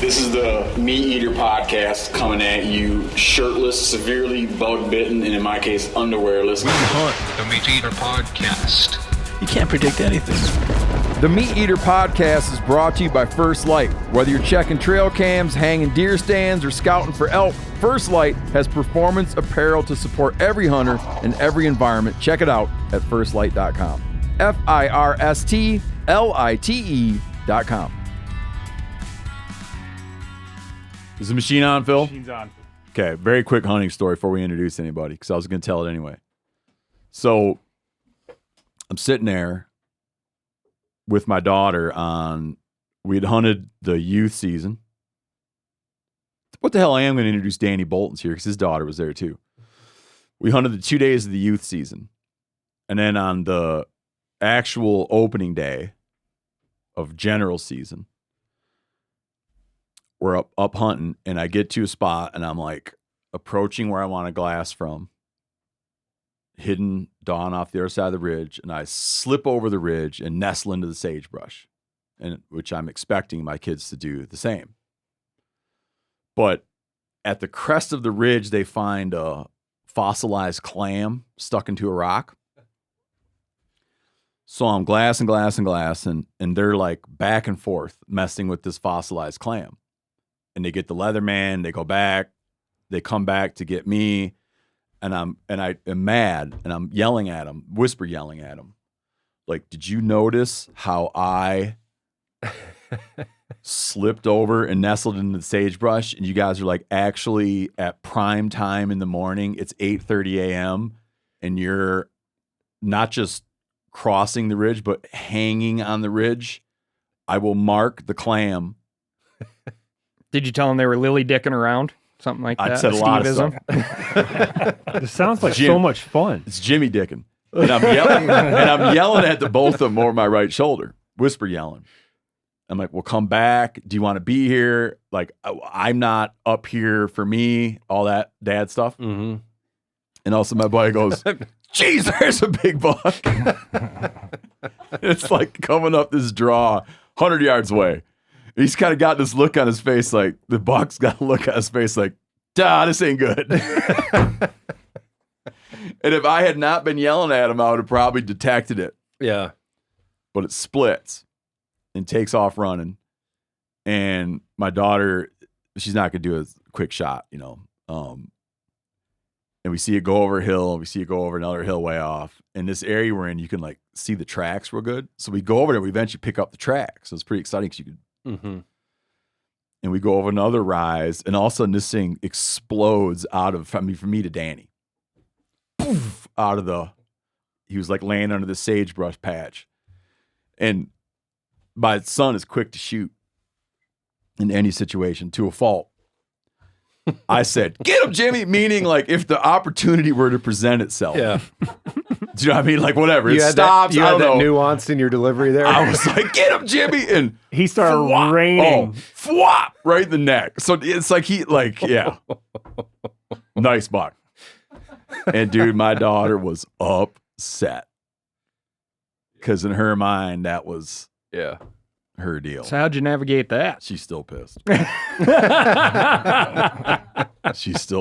This is the MeatEater podcast coming at you shirtless, severely bug-bitten, and in my case, underwearless. We hunt the MeatEater podcast. You can't predict anything. The MeatEater podcast is brought to you by First Light. Whether you're checking trail cams, hanging deer stands, or scouting for elk, First Light has performance apparel to support every hunter in every environment. Check it out at firstlight.com. FIRSTLITE.com. Is the machine on, Phil? Machine's on. Okay, very quick hunting story before we introduce anybody, because I was going to tell it anyway. So I'm sitting there with my daughter we'd hunted the youth season. What the hell, I am going to introduce Danny Bolton's here because his daughter was there too. We hunted the 2 days of the youth season. And then on the actual opening day of general season, we're up hunting, and I get to a spot, and I'm like approaching where I want to glass from, hidden dawn off the other side of the ridge, and I slip over the ridge and nestle into the sagebrush, and which I'm expecting my kids to do the same. But at the crest of the ridge, they find a fossilized clam stuck into a rock. So I'm glassing, and they're like back and forth messing with this fossilized clam. And they get the Leatherman, they go back, they come back to get me, and I am mad, and I'm yelling at them, whisper yelling at them. Like, did you notice how I slipped over and nestled into the sagebrush, and you guys are like actually at prime time in the morning, it's 8:30 a.m., and you're not just crossing the ridge, but hanging on the ridge? I will mark the clam. Did you tell them they were lily dicking around? Something like that? I said a lot of stuff. This sounds like so much fun. It's Jimmy dicking. And I'm yelling at the both of them over my right shoulder, whisper yelling. I'm like, well, come back. Do you want to be here? Like, I'm not up here for me, all that dad stuff. Mm-hmm. And also my buddy goes, geez, there's a big buck. It's like coming up this draw 100 yards away. He's kind of got this look on his face, like the buck's got a look on his face like, duh, this ain't good. And if I had not been yelling at him, I would have probably detected it. Yeah. But it splits and takes off running. And my daughter, she's not going to do a quick shot, you know. And we see it go over a hill, and we see it go over another hill way off. In this area we're in, you can like see the tracks real good. So we go over there, we eventually pick up the tracks. So it's pretty exciting because you could. Mm-hmm. And we go over another rise, and all of a sudden this thing explodes out of, from me to Danny. Poof, he was like laying under the sagebrush patch. And my son is quick to shoot in any situation to a fault. I said, get him, Jimmy, meaning like if the opportunity were to present itself. Yeah. Do you know what I mean? Like whatever. You it had stops. That, you I had don't that know. nuance in your delivery there. I was like, get him, Jimmy. And he started flop, raining. Flop right in the neck. So it's like yeah. Nice buck. And dude, my daughter was upset. Because in her mind, that was her deal. So how'd you navigate that? She's still pissed.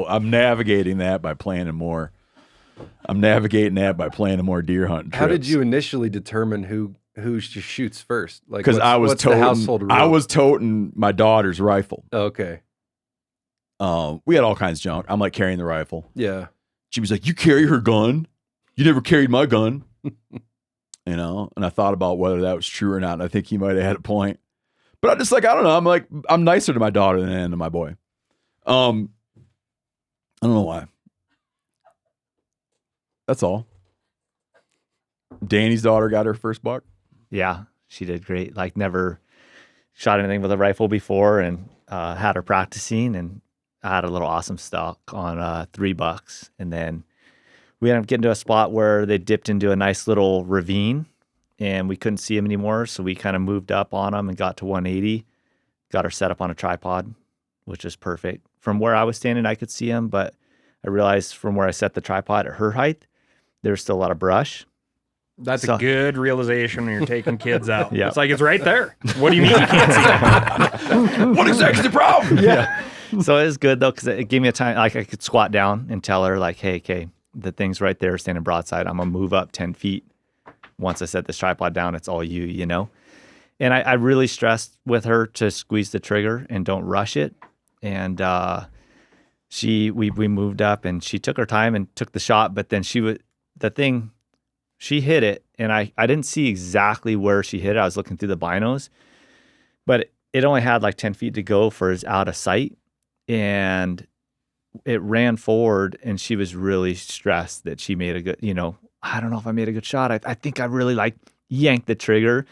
I'm navigating that by planning more. I'm navigating that by planning more deer hunting trips. How did you initially determine who shoots first? Like, because I was toting my daughter's rifle. Okay. We had all kinds of junk. I'm like carrying the rifle. Yeah. She was like, you carry her gun? You never carried my gun. You know, and I thought about whether that was true or not. And I think he might have had a point. But I'm just like, I don't know. I'm nicer to my daughter than I am to my boy. I don't know why. That's all. Danny's daughter got her first buck. Yeah, she did great. Like never shot anything with a rifle before, and had her practicing, and I had a little awesome stock on 3 bucks. And then we ended up getting to a spot where they dipped into a nice little ravine, and we couldn't see them anymore. So we kind of moved up on them and got to 180, got her set up on a tripod, which is perfect. From where I was standing, I could see them, but I realized from where I set the tripod at her height, there's still a lot of brush. That's So- a good realization when you're taking kids out. Yeah. It's like, it's right there. What do you mean you can't see it? What exactly is the problem? Yeah. So it was good though, because it gave me a time, like I could squat down and tell her like, hey, okay, the thing's right there standing broadside. I'm going to move up 10 feet. Once I set this tripod down, it's all you, you know? And I really stressed with her to squeeze the trigger and don't rush it. And we moved up and she took her time and took the shot, but then she hit it, and I didn't see exactly where she hit it. I was looking through the binos, but it only had like 10 feet to go for it's out of sight. And it ran forward, and she was really stressed that she made a good, you know, I don't know if I made a good shot. I think I really like yanked the trigger,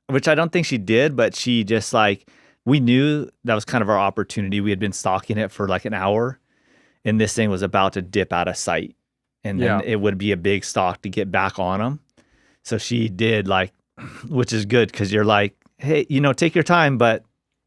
which I don't think she did, but she just like, we knew that was kind of our opportunity. We had been stalking it for like an hour, and this thing was about to dip out of sight. And then it would be a big stalk to get back on them. So she did like, which is good because you're like, hey, you know, take your time, but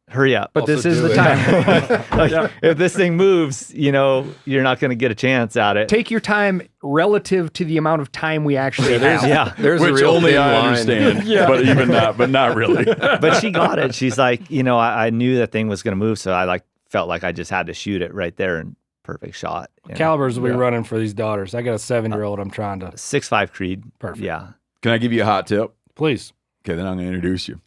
hurry up. But Also this is do the it. time. Like, if this thing moves, you know, you're not going to get a chance at it. Take your time relative to the amount of time we actually have. Yeah. There's a Which real only thin I line. understand, but not really. But she got it. She's like, you know, I knew that thing was going to move. So I like felt like I just had to shoot it right there and perfect shot. You know? Calibers are we running for these daughters? I got a 7-year-old I'm trying to. 6'5" Creed. Perfect. Yeah. Can I give you a hot tip? Please. Okay, then I'm going to introduce you.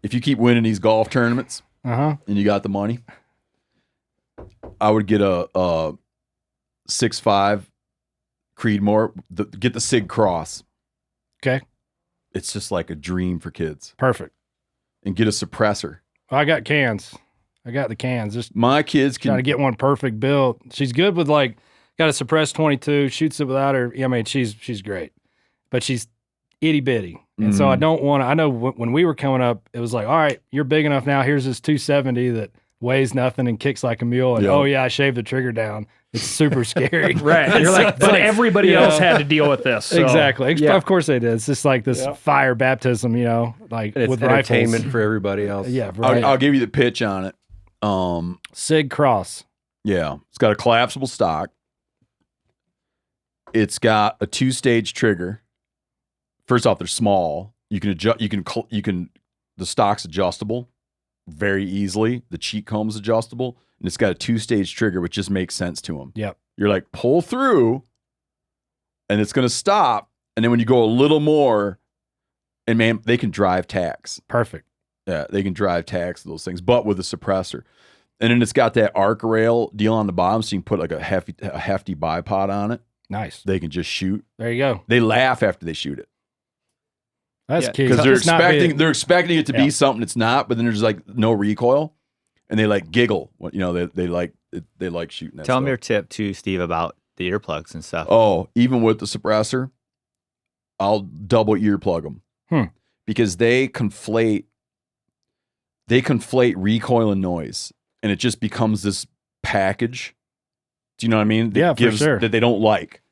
If you keep winning these golf tournaments Uh-huh. and you got the money, I would get a 6'5" Creedmoor. Get the Sig Cross. Okay. It's just like a dream for kids. Perfect. And get a suppressor. I got cans. I got the cans. Just My kids trying to can. get one perfect built. She's good with like, got a suppressed 22, shoots it without her. I mean, she's great, but she's itty bitty. And so I don't want to, I know when we were coming up, it was like, all right, you're big enough now. Here's this 270 that weighs nothing and kicks like a mule. And Yeah. oh yeah, I shaved the trigger down. It's super scary. Right. You're like, but everybody you else know. had to deal with this. So. Exactly. Yeah. Of course they did. It's just like this fire baptism, you know, like And it's with entertainment rifles. for everybody else. Yeah, right. I'll give you the pitch on it. Sig Cross. Yeah, it's got a collapsible stock. It's got a 2-stage trigger. First off, they're small. You can adjust. You can. The stock's adjustable very easily. The cheek comb's adjustable, and it's got a 2-stage trigger, which just makes sense to them. Yep. You're like pull through, and it's going to stop. And then when you go a little more, and man, they can drive tacks. Perfect. Yeah, they can drive tacks those things, but with a suppressor. And then it's got that arc rail deal on the bottom, so you can put like a hefty bipod on it. Nice. They can just shoot. There you go. They laugh after they shoot it That's key. because It's not big. they're expecting it to Yeah. be something it's not. But then there's like no recoil, and they like giggle. You know, they like shooting that. Tell stuff. them your tip too, Steve, about the earplugs and stuff. Oh, even with the suppressor, I'll double earplug them because they conflate recoil and noise, and it just becomes this package. Do you know what I mean? That Yeah, for sure. That they don't like,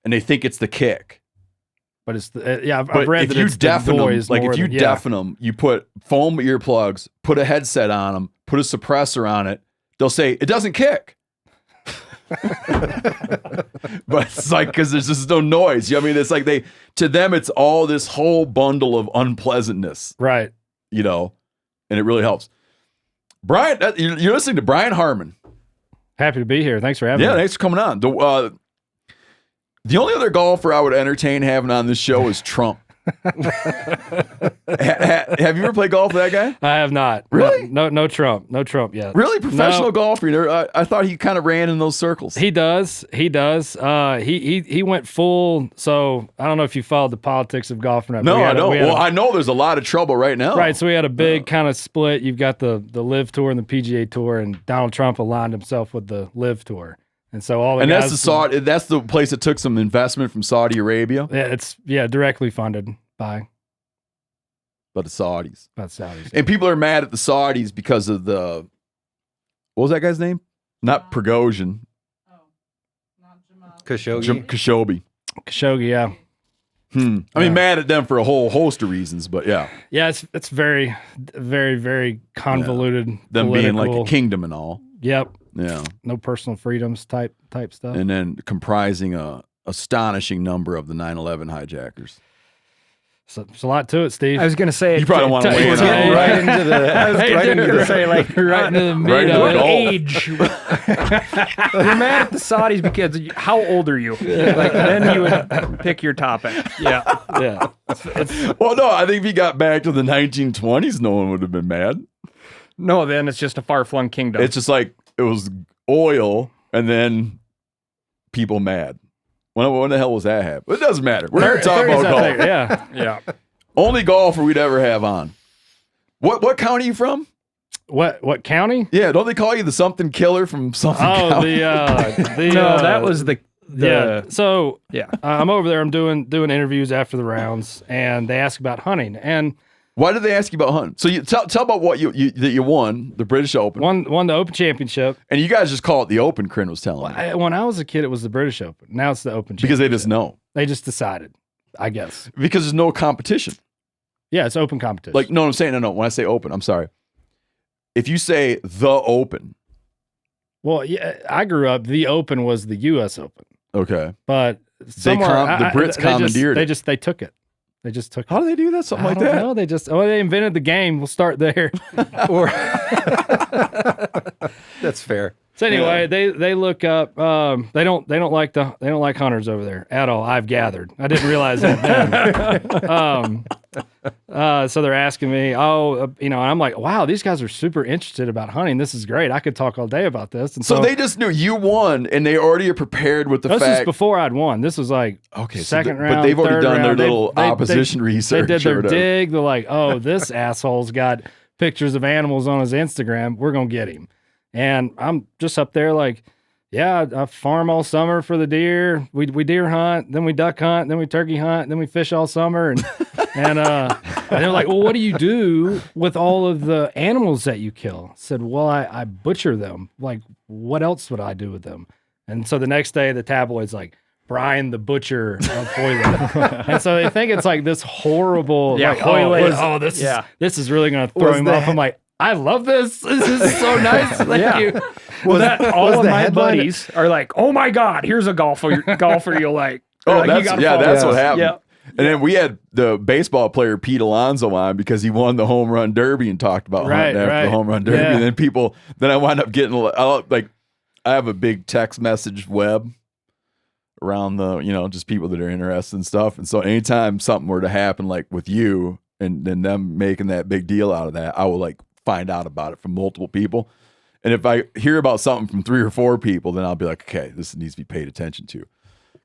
and they think it's the kick. But it's the, I've But read if that you it's the deafen them, noise like more if you than- yeah. deafen them, you put foam earplugs, put a headset on them, put a suppressor on it. They'll say it doesn't kick. But it's like because there's just no noise. I mean, it's like to them it's all this whole bundle of unpleasantness, Right. you know, and it really helps. Brian, you're listening to Brian Harman. Happy to be here. Thanks for having Yeah, me. thanks for coming on. The only other golfer I would entertain having on this show is Trump. Have you ever played golf with that guy? I have not. Really? No Trump. No Trump yet. Really? Professional No. golfer? You never, I thought he kind of ran in those circles. He does. He went full. So I don't know if you followed the politics of golf or not. but No, we I had a- don't. we had Well, a- I know there's a lot of trouble right now. Right, so we had a big kind of split. You've got the Live Tour and the PGA Tour, and Donald Trump aligned himself with the Live Tour, and so all the And guys, that's the place that took some investment from Saudi Arabia, Yeah, it's directly funded by but the Saudis. Saudis. And people are mad at the Saudis because of what was that guy's name? Not Prigozhin, Khashoggi. Khashoggi. Khashoggi, yeah, I mean, mad at them for a whole host of reasons, but yeah, it's very, very, very convoluted. them being like a political- kingdom and all. Yep, Yeah. no personal freedoms type stuff. And then comprising a astonishing number of the 9/11 hijackers. So it's a lot to it, Steve. I was gonna say You probably don't want to weigh in on getting it. right into the. I was gonna say like right into the meat Right into of the it. goal. age. You're mad at the Saudis because how old are you? Like then you would pick your topic. Yeah. Yeah. Well, no, I think if he got back to the 1920s, no one would have been mad. No, then it's just a far flung kingdom. It's just like it was oil and then people mad. When the hell was that happen? It doesn't matter. We're here to talk about golf. Yeah. yeah. Only golfer we'd ever have on. What county are you from? What county? Yeah, don't they call you the something killer from something Oh, county? No, that was the yeah. So yeah. I'm over there. I'm doing interviews after the rounds, and they ask about hunting. And Why did they ask you about hunting? So you tell about what you that you won the British Open, won the Open Championship. and you guys just call it the Open. Corinne was telling me When I was a kid, it was the British Open. Now it's the Open because they just Championship. know They just decided, I guess. because there's no competition. Yeah, it's open competition. Like no, I'm saying no. When I say Open, I'm sorry. If you say the Open, well, yeah, I grew up. The Open was the U.S. Open, okay. but The somewhere Brits commandeered it. They took it. They just took. How do they do that? Something I like don't that? know. They just they invented the game. We'll start there. That's fair. So anyway, they look up. They don't like hunters over there at all. I've gathered. I didn't realize that then. So they're asking me, and I'm like, wow, these guys are super interested about hunting. This is great. I could talk all day about this. And So they just knew you won, and they already are prepared with the this was fact. before I'd won. This was like second round. but they've already third done their round. little opposition research. They did or their whatever. dig. They're like, oh, this asshole's got pictures of animals on his Instagram. We're gonna get him. And I'm just up there like, yeah, I farm all summer for the deer. We deer hunt, then we duck hunt, then we turkey hunt, then we fish all summer. And they're like, well, what do you do with all of the animals that you kill? I said, well, I butcher them. Like, what else would I do with them? And so the next day, the tabloid's like, Brian the Butcher of Hoyland. And so they think it's like this horrible, Yeah, like, Hoyland. this is really going to throw him off. I'm like, I love this. This is so nice. Thank you. Well, all of the my headline- buddies are like, oh my God, here's a golfer you'll like. Oh, Like, you that's gotta yeah, follow that's this. what happened. Yeah. And then we had the baseball player Pete Alonso on because he won the home run derby and talked about hunting after the home run derby. Yeah. And then I wound up getting I have a big text message web around just people that are interested in stuff. And so anytime something were to happen like with you and them making that big deal out of that, I will like find out about it from multiple people. And if I hear about something from 3 or 4 people, then I'll be like, okay, this needs to be paid attention to.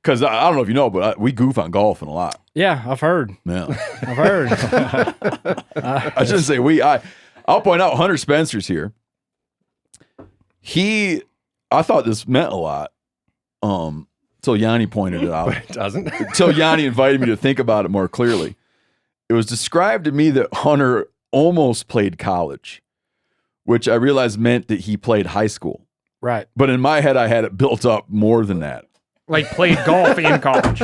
Because I don't know if you know, but we goof on golfing a lot. Yeah, I've heard. Yeah. I've heard. I shouldn't say we. I'll point out Hunter Spencer's here. I thought this meant a lot till Yanni pointed it out. But it doesn't. Till Yanni invited me to think about it more clearly. It was described to me that Hunter almost played college, which I realized meant that he played high school. Right. But in my head, I had it built up more than that. Like played golf in college.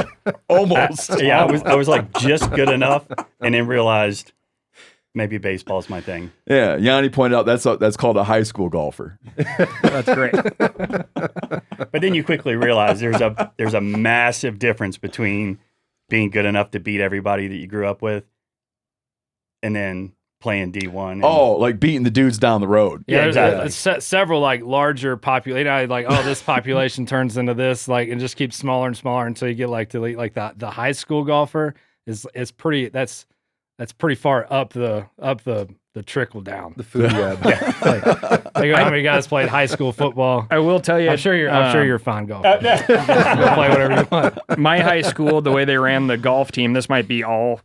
Almost. Yeah, I was like just good enough, and then realized maybe baseball's my thing. Yeah, Yanni pointed out that's called a high school golfer. That's great. But then you quickly realize there's a massive difference between being good enough to beat everybody that you grew up with, and then playing D1. And, Oh, like beating the dudes down the road. Yeah, exactly. Several like larger population, like this population turns into this, like, and just keeps smaller and smaller until you get like to like the high school golfer is pretty. That's pretty far up the trickle down. The food web. Like how many guys played high school football? I will tell you. I'm sure you're a fine golfer. Go play whatever you want. My high school, the way they ran the golf team, this might be all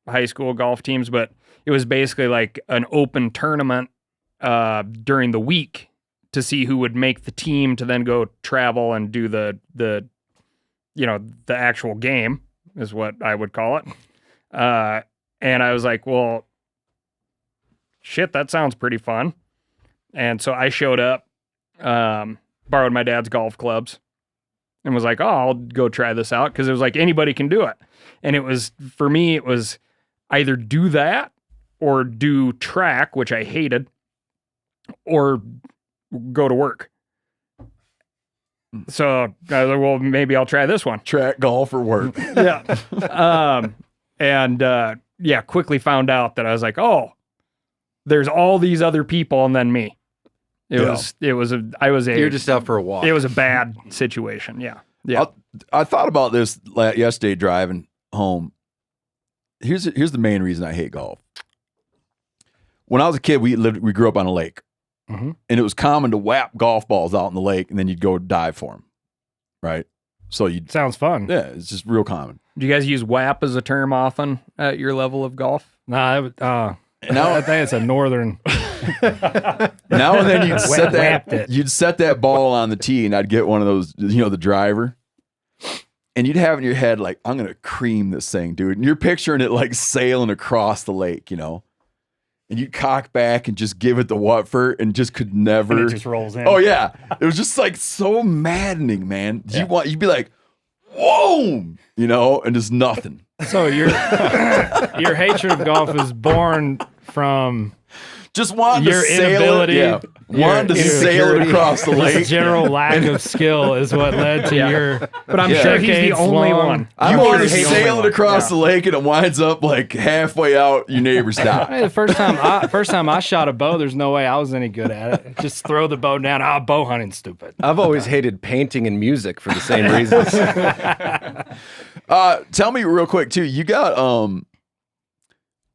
high school golf teams, but it was basically like an open tournament during the week to see who would make the team to then go travel and do the actual game is what I would call it. And I was like, well, shit, that sounds pretty fun. And so I showed up, borrowed my dad's golf clubs, and was like, oh, I'll go try this out, because it was like anybody can do it. And it was, for me, it was either do that or do track, which I hated, or go to work. So I was like, well, maybe I'll try this one. Track golf or work. Yeah. Quickly found out that I was like, oh, there's all these other people and then me. You're just out for a walk. It was a bad situation. Yeah. Yeah. I thought about this yesterday driving home. Here's the main reason I hate golf. When I was a kid, we grew up on a lake, and it was common to whap golf balls out in the lake, and then you'd go dive for them, right? So Sounds fun. yeah, it's just real common. Do you guys use WAP as a term often at your level of golf? Nah, I think it's a northern. Now and then Whapped it. you'd set that ball on the tee, and I'd get one of those, the driver, and you'd have in your head like, I'm gonna cream this thing, dude, and you're picturing it like sailing across the lake, and you'd cock back and just give it the Watford, and just could never. And it just rolls in. Oh yeah, it was just like so maddening, man. You'd be like, whoa, and just nothing. So your hatred of golf is born from Just wanting your to sail inability. it. Yeah. Wanting to sail it across the lake. General lack of skill is what led to your. But I'm sure he's the only decades-long- one. You want to sail it across the lake, and it winds up like halfway out your neighbor's dock. Hey, the first time I shot a bow, there's no way I was any good at it. Just throw the bow down. Bow hunting's stupid. I've always hated painting and music for the same reasons. Tell me real quick too. You got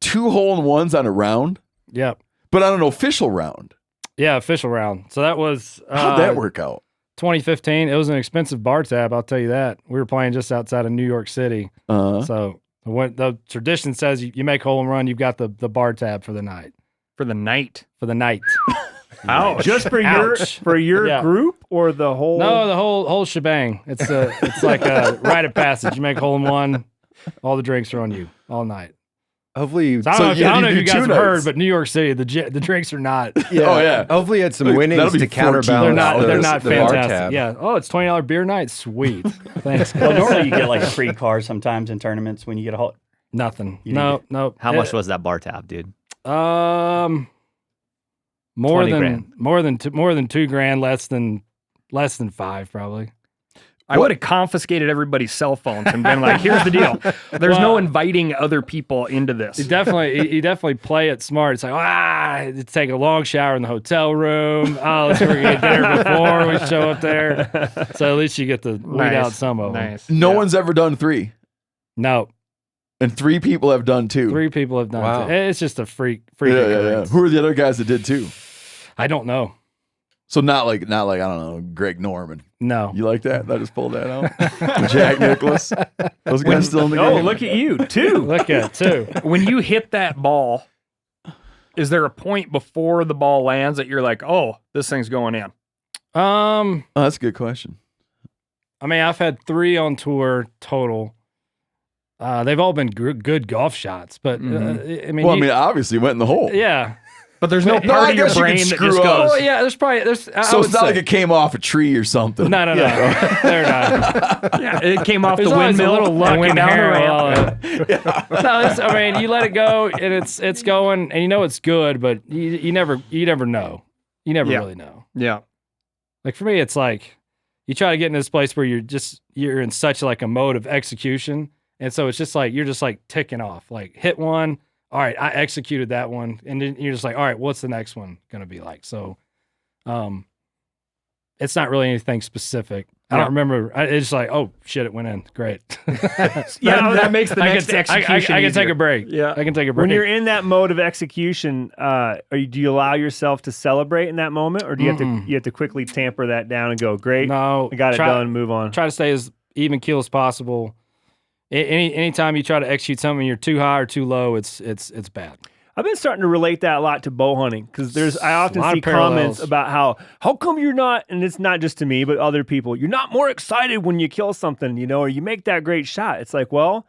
2 hole-in-ones on a round, Yep. but on an official round. Yeah, official round. So that was How'd that work out? 2015. It was an expensive bar tab, I'll tell you that. We were playing just outside of New York City. So the tradition says you make hole and run, you've got the bar tab for the night. For the night. For the night. Ouch. Just for Ouch. your Yeah. group or the whole? No, the whole shebang. It's like a rite of passage. You make hole in one, all the drinks are on you all night. Hopefully you. So I don't know if you guys have two heard, nights. but New York City, the drinks are not. Oh yeah. Hopefully you had some That'll winnings be to 14. counterbalance. They're not the bar fantastic. tab. Yeah. Oh, it's $20 beer night. Sweet. Thanks. Well, normally you get like a free car sometimes in tournaments when you get a hole. Nothing. You No. How much was that bar tab, dude? More 20 than grand. more than $2,000, less than 5 probably. I would have confiscated everybody's cell phones and been like, here's the deal. There's no inviting other people into this. You definitely play it smart. It's like, take a long shower in the hotel room. Oh, let's see if we can get dinner before we show up there. So at least you get to weed out some of them. Nice. No one's ever done 3, No, and 3 people have done 2. 3 people have done Wow. it. It's just a freak Yeah. occurrence. Who are the other guys that did 2? I don't know. So not like I don't know, Greg Norman. No. You like that? I just pulled that out. Jack Nicklaus. Those guys still in the Oh, game. look at you, too. Look at it too. When you hit that ball, is there a point before the ball lands that you're like, oh, this thing's going in? Oh, that's a good question. I mean, I've had 3 on tour total. They've all been good golf shots, but I mean, obviously went in the hole. yeah. But there's no No, part I of your guess you brain could that screw just up. goes, Oh yeah, there's. So it's not like it came off a tree or something. No, they're not. yeah, it came off There's the always a windmill little luck and went in down the there. ramp. No, I mean, you let it go and it's going, and you know it's good, but you never know. You never Yeah. really know. Yeah. Like for me, it's like you try to get in this place where you're in such like a mode of execution, and so it's just like you're just like ticking off. Like hit one. All right, I executed that one, and then you're just like, all right, what's the next one gonna be like? So, it's not really anything specific. I don't remember. It's just like, oh shit, it went in. Great. Yeah, that makes the next I execution can take easier. a break. Yeah. I can take a break. When you're in that mode of execution, do you allow yourself to celebrate in that moment, or do you have to quickly tamper that down and go, great, no, I got it done, move on? Try to stay as even keel as possible. Anytime you try to execute something, you're too high or too low. It's bad. I've been starting to relate that a lot to bow hunting because I often lot see of parallels. comments about how come you're not, and it's not just to me, but other people, you're not more excited when you kill something, or you make that great shot. It's like, well,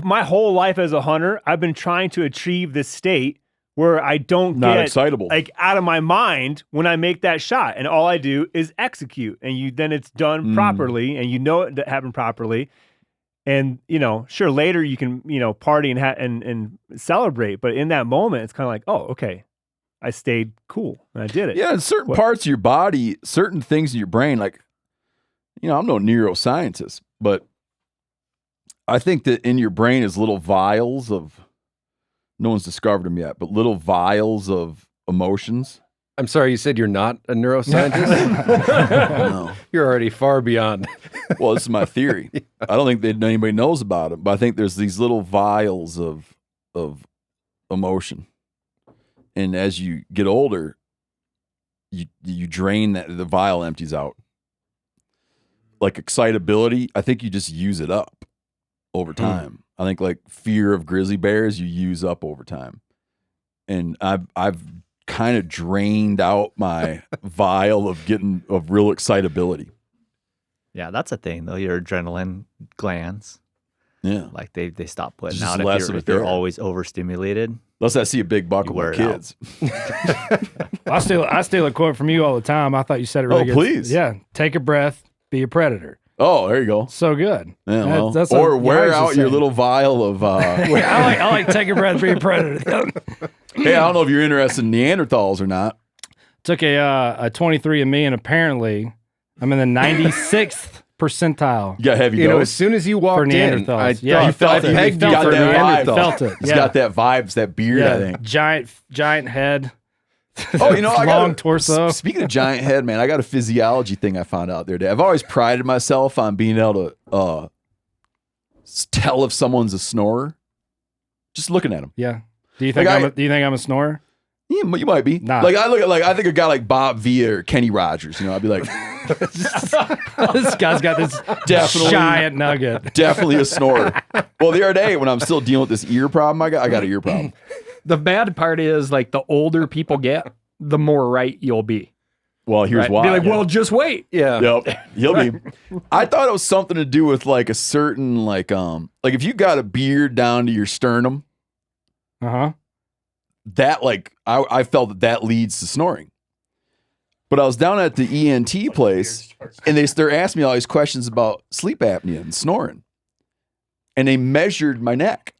my whole life as a hunter, I've been trying to achieve this state where I don't Not get excitable. like out of my mind when I make that shot, and all I do is execute, and then it's done properly, and it happened properly. And, sure, later you can, party and celebrate. But in that moment, it's kind of like, oh, okay, I stayed cool and I did it. Yeah, in certain parts of your body, certain things in your brain, like, I'm no neuroscientist, but I think that in your brain is little vials of, no one's discovered them yet, but little vials of emotions. I'm sorry, you said you're not a neuroscientist? No. You're already far beyond. Well, this is my theory. I don't think that anybody knows about it, but I think there's these little vials of emotion. And as you get older, you drain that, the vial empties out. Like excitability, I think you just use it up over time. I think like fear of grizzly bears, you use up over time. And I've kind of drained out my vial of real excitability. Yeah, that's a thing though. Your adrenaline glands, Yeah. like they stop putting Just out less if of you're, it if you're there. always overstimulated. Unless I see a big buck You with wear my it out. kids. I steal a quote from you all the time. I thought you said it really Oh, good. please. Yeah. Take a breath, be a predator. Oh, there you go. So good. Yeah, well, That's or what wear Janis is out your saying. little vial of. I like take a breath, be a predator. Hey, I don't know if you're interested in Neanderthals or not. Took a 23andMe, and apparently I'm in the 96th percentile. You got heavy You know, as dose. soon as you walked in, Neanderthals. I Yeah, you thought felt I it. pegged You you felt for it, man. Neanderthal. Felt it. It's Yeah. got that vibes, that beard, I think. Giant head. Oh, I long got torso. Speaking of giant head, man, I got a physiology thing I found out the other day. I've always prided myself on being able to tell if someone's a snorer, just looking at them. Yeah. Do you think Like do you think I'm a snorer? Yeah, you might be. Nah. Like I think a guy like Bob Villa or Kenny Rogers. I'd be like, This guy's got this Definitely. giant nugget. definitely a snorer. Well, the other day when I'm still dealing with this ear problem, I got an ear problem. The bad part is like the older people get, the more right you'll be. Well, here's Right? why. Be like, well, just wait. Yeah. Yep, he'll be. I thought it was something to do with like a certain like if you got a beard down to your sternum, Uh-huh. that like I felt that leads to snoring. But I was down at the ENT place, and they're asking me all these questions about sleep apnea and snoring, and they measured my neck.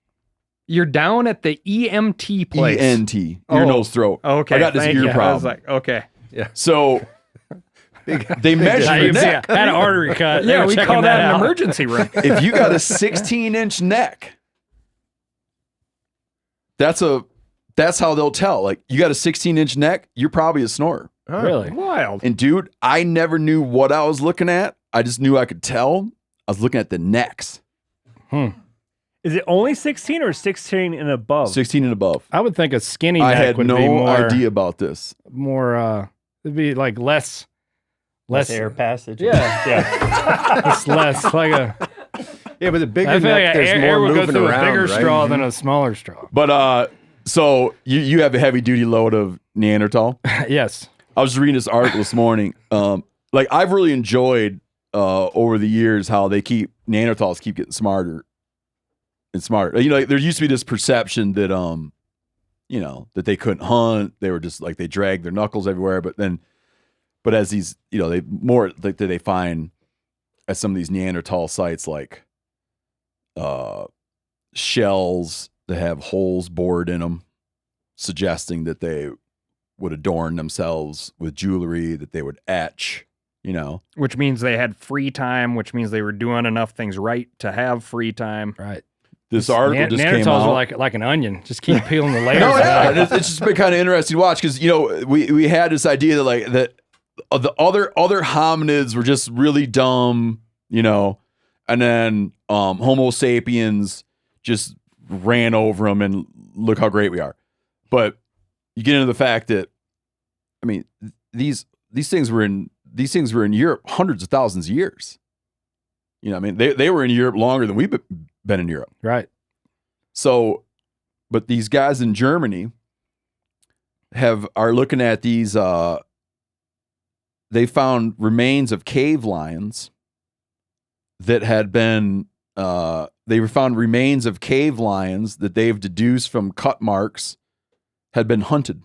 You're down at the EMT place. ENT, ear, Oh, nose, throat. Okay. I got this thank ear you. problem. I was like, okay. So they measured Now my you see, neck. I had an artery cut. They Yeah, were we checking call that an out. emergency room. If you got a 16-inch neck, that's how they'll tell. Like, you got a 16-inch neck, you're probably a snorer. Really? Wild. And dude, I never knew what I was looking at. I just knew I could tell. I was looking at the necks. Is it only 16 or 16 and above? 16 and above. I would think a skinny I neck had would be no more idea about this. it'd be like less air passage. Yeah. Yeah. it's less like a Yeah, but the bigger I feel neck, like there's air more would go moving through around, a bigger right? straw than a smaller straw. But so you have a heavy duty load of Neanderthal. Yes. I was reading this article this morning. Like I've really enjoyed over the years how Neanderthals keep getting smarter and smarter. You know, like, there used to be this perception that that they couldn't hunt. They were just like they dragged their knuckles everywhere. But as these, they more like that they find at some of these Neanderthal sites like shells that have holes bored in them, suggesting that they would adorn themselves with jewelry, that they would etch, Which means they had free time, which means they were doing enough things right to have free time. Right. This article just came Neanderthals out. are like an onion. Just keep peeling the layers. No, yeah, back. it's just been kind of interesting to watch because we had this idea that the other hominids were just really dumb, and then Homo sapiens just ran over them, and look how great we are. But you get into the fact that, I mean, these things were in Europe hundreds of thousands of years. I mean, they were in Europe longer than we've been in Europe. Right. So, but these guys in Germany are looking at these. They found remains of cave lions that had been. They found remains of cave lions that they've deduced from cut marks had been hunted.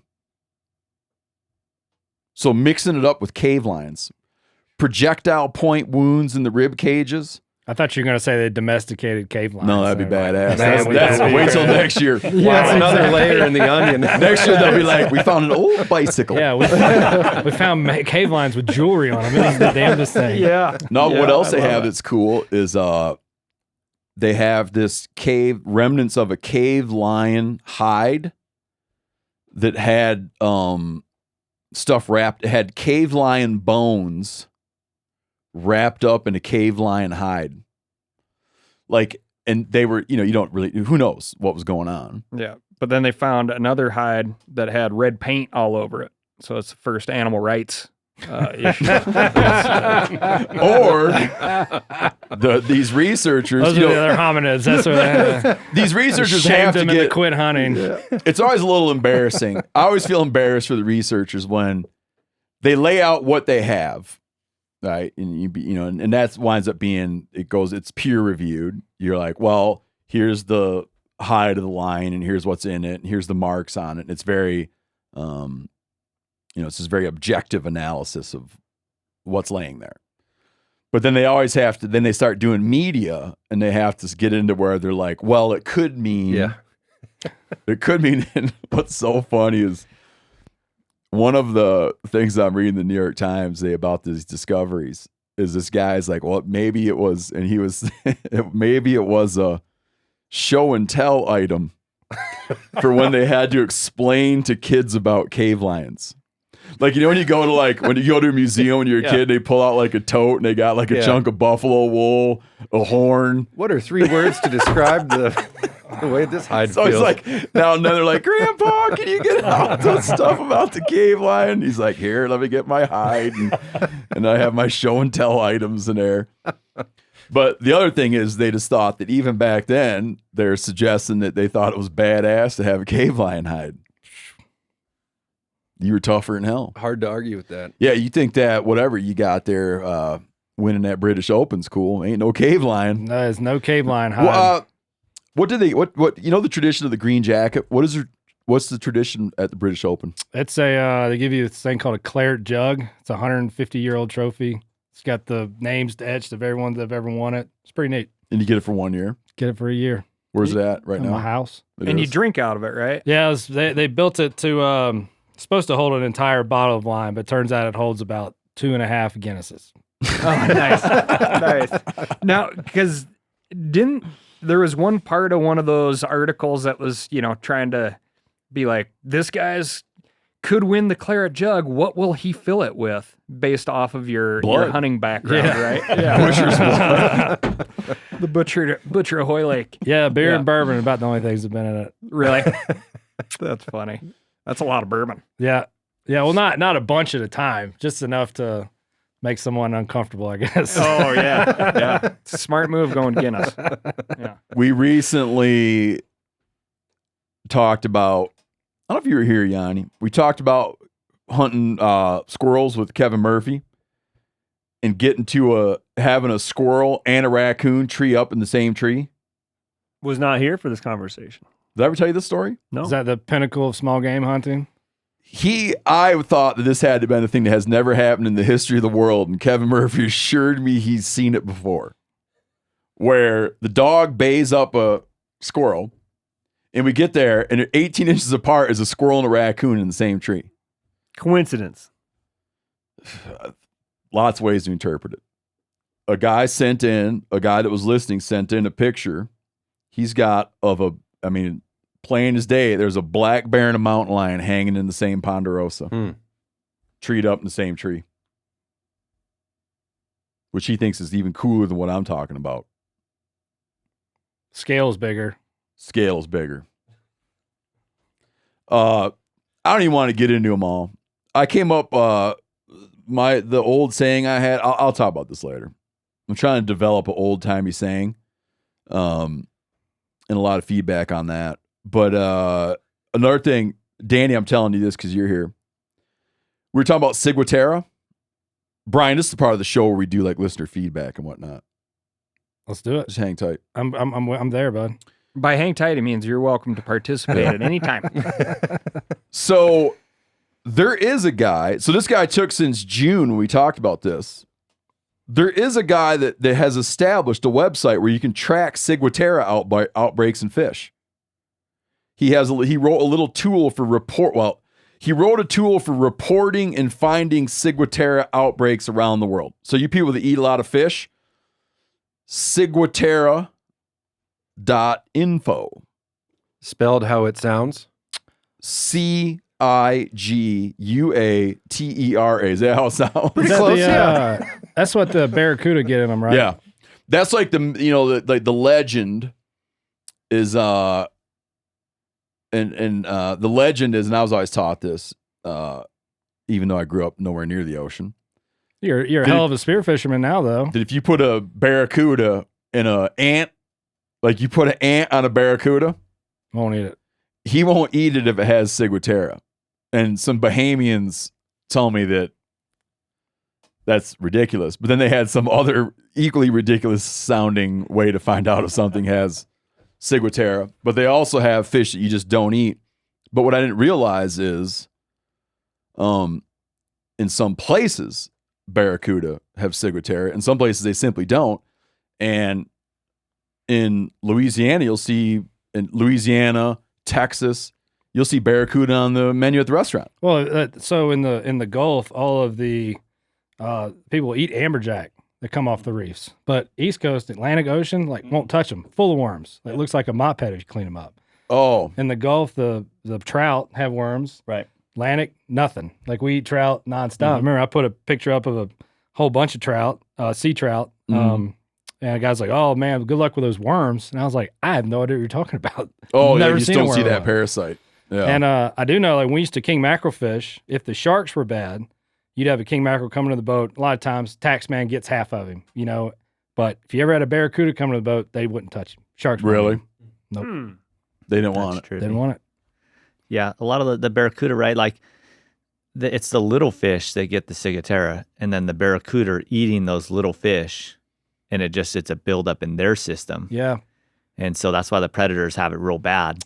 So mixing it up with cave lions, projectile point wounds in the rib cages, I thought you were going to say they domesticated cave lions. No, that'd be They're like, badass. Man, That's we- wait till next year. That's another layer in the onion. Next year they'll be like, we found an old bicycle. Yeah, we found cave lions with jewelry on them. It was the damnedest thing. Yeah. No, Yeah, what else I they love have it. that's cool is they have this remnants of a cave lion hide that had stuff wrapped. It had cave lion bones wrapped up in a cave lion hide. Like, and they were, you don't really, who knows what was going on. Yeah. But then they found another hide that had red paint all over it. So it's the first animal rights issue. Or these researchers, Those are the other hominids. That's what these researchers shamed have to them into get quit hunting. It's always a little embarrassing. I always feel embarrassed for the researchers when they lay out what they have, right? And and that winds up being it's peer reviewed. You're like, well, here's the hide of the lion, and here's what's in it, and here's the marks on it. And it's very, it's this very objective analysis of what's laying there. But then they always have to. Then they start doing media, and they have to get into where they're like, well, it could mean. Yeah. It could mean, and what's so funny is one of the things I'm reading in the New York Times about these discoveries is this guy's like, well, maybe it was, and he was, maybe it was a show and tell item for when they had to explain to kids about cave lions. Like, when you go to a museum when you're a kid, they pull out like a tote and they got like a chunk of buffalo wool, a horn. What are 3 words to describe the way this hide So feels? he's like, now and then they're like, Grandpa, can you get out the stuff about the cave lion? He's like, here, let me get my hide. And I have my show and tell items in there. But the other thing is they just thought that even back then, they're suggesting that they thought it was badass to have a cave lion hide. You were tougher than hell. Hard to argue with that. Yeah, you think that whatever you got there winning that British Open's cool. Ain't no cave lion. There's no cave lion hide. Well, what the tradition of the green jacket? What's the tradition at the British Open? It's they give you this thing called a claret jug. It's a 150-year-old trophy. It's got the names etched of everyone that have ever won it. It's pretty neat. And you get it for 1 year. Get it for a year. Where's it at right In now? my house. And you drink out of it, right? Yeah, they built it to supposed to hold an entire bottle of wine, but turns out it holds about 2.5 Guinnesses. Oh, nice. Nice. Now, because there was one part of one of those articles that was, trying to be like, this guy's could win the claret jug. What will he fill it with based off of your hunting background, right? Yeah. Butcher's blood. The Butcher Ahoy Lake. Yeah, beer and bourbon are about the only things that have been in it. Really? That's funny. That's a lot of bourbon. Yeah. Yeah, well, not a bunch at a time, just enough to make someone uncomfortable, I guess. Oh, yeah. Yeah. It's a smart move going Guinness. Yeah. We recently talked about, I don't know if you were here, Yanni. We talked about hunting squirrels with Kevin Murphy and getting to having a squirrel and a raccoon tree up in the same tree. Was not here for this conversation. Did I ever tell you this story? No. Is that the pinnacle of small game hunting? I thought that this had to have been a thing that has never happened in the history of the world, and Kevin Murphy assured me he's seen it before, where the dog bays up a squirrel, and we get there, and 18 inches apart is a squirrel and a raccoon in the same tree. Coincidence. Lots of ways to interpret it. A guy that was listening sent in a picture. He's got plain as day, there's a black bear and a mountain lion hanging in the same ponderosa, treed up in the same tree, which he thinks is even cooler than what I'm talking about. Scale's bigger. Scale's bigger. I don't even want to get into them all. I came up the old saying I had. I'll talk about this later. I'm trying to develop an old timey saying, and a lot of feedback on that. But another thing, Danny, I'm telling you this because you're here. We were talking about Ciguatera. Brian, this is the part of the show where we do like listener feedback and whatnot. Let's do it. Just hang tight. I'm there, bud. By hang tight, it means you're welcome to participate at any time. So there is a guy. So this guy took since June when we talked about this. there is a guy that has established a website where you can track Ciguatera outbreaks in fish. He wrote a little tool for he wrote a tool for reporting and finding Ciguatera outbreaks around the world. So you people that eat a lot of fish, Ciguatera.info. Spelled how it sounds. Ciguatera. Is that how it sounds? Pretty close. That's what the barracuda get in them, right? Yeah. That's like the legend is the legend is, and I was always taught this, even though I grew up nowhere near the ocean. You're a hell of a spear fisherman now, though. That if you put a barracuda in an ant, like you put an ant on a barracuda, Won't eat it. he won't eat it if it has Ciguatera. And some Bahamians tell me that that's ridiculous. But then they had some other equally ridiculous sounding way to find out if something has Ciguatera. But they also have fish that you just don't eat. But what I didn't realize is in some places, barracuda have Ciguatera. In some places, they simply don't. And in Louisiana, you'll see, in Louisiana, Texas, you'll see barracuda on the menu at the restaurant. Well, so in the Gulf, all of the people eat amberjack that come off the reefs, but East Coast, Atlantic Ocean, like won't touch them, full of worms. It looks like a mop head if you clean them up. Oh, In the Gulf, the trout have worms. Right. Atlantic, nothing. Like we eat trout nonstop. Remember, I put a picture up of a whole bunch of trout, sea trout. And the guy's like, "Oh man, good luck with those worms." And I was like, "I have no idea what you're talking about." oh, yeah, Never you just seen a don't see worm that alive. parasite. Yeah. And I do know, like when we used to king mackerel fish, if the sharks were bad, you'd have a king mackerel coming to the boat. A lot of times, taxman gets half of him, you know. But if you ever had a barracuda coming to the boat, they wouldn't touch him. Sharks wouldn't Really? eat him. Nope, They didn't want it. True. didn't want it. Yeah, a lot of the barracuda, right? Like it's the little fish that get the Ciguatera, and then the barracuda are eating those little fish, and it's a buildup in their system. Yeah, And so that's why the predators have it real bad.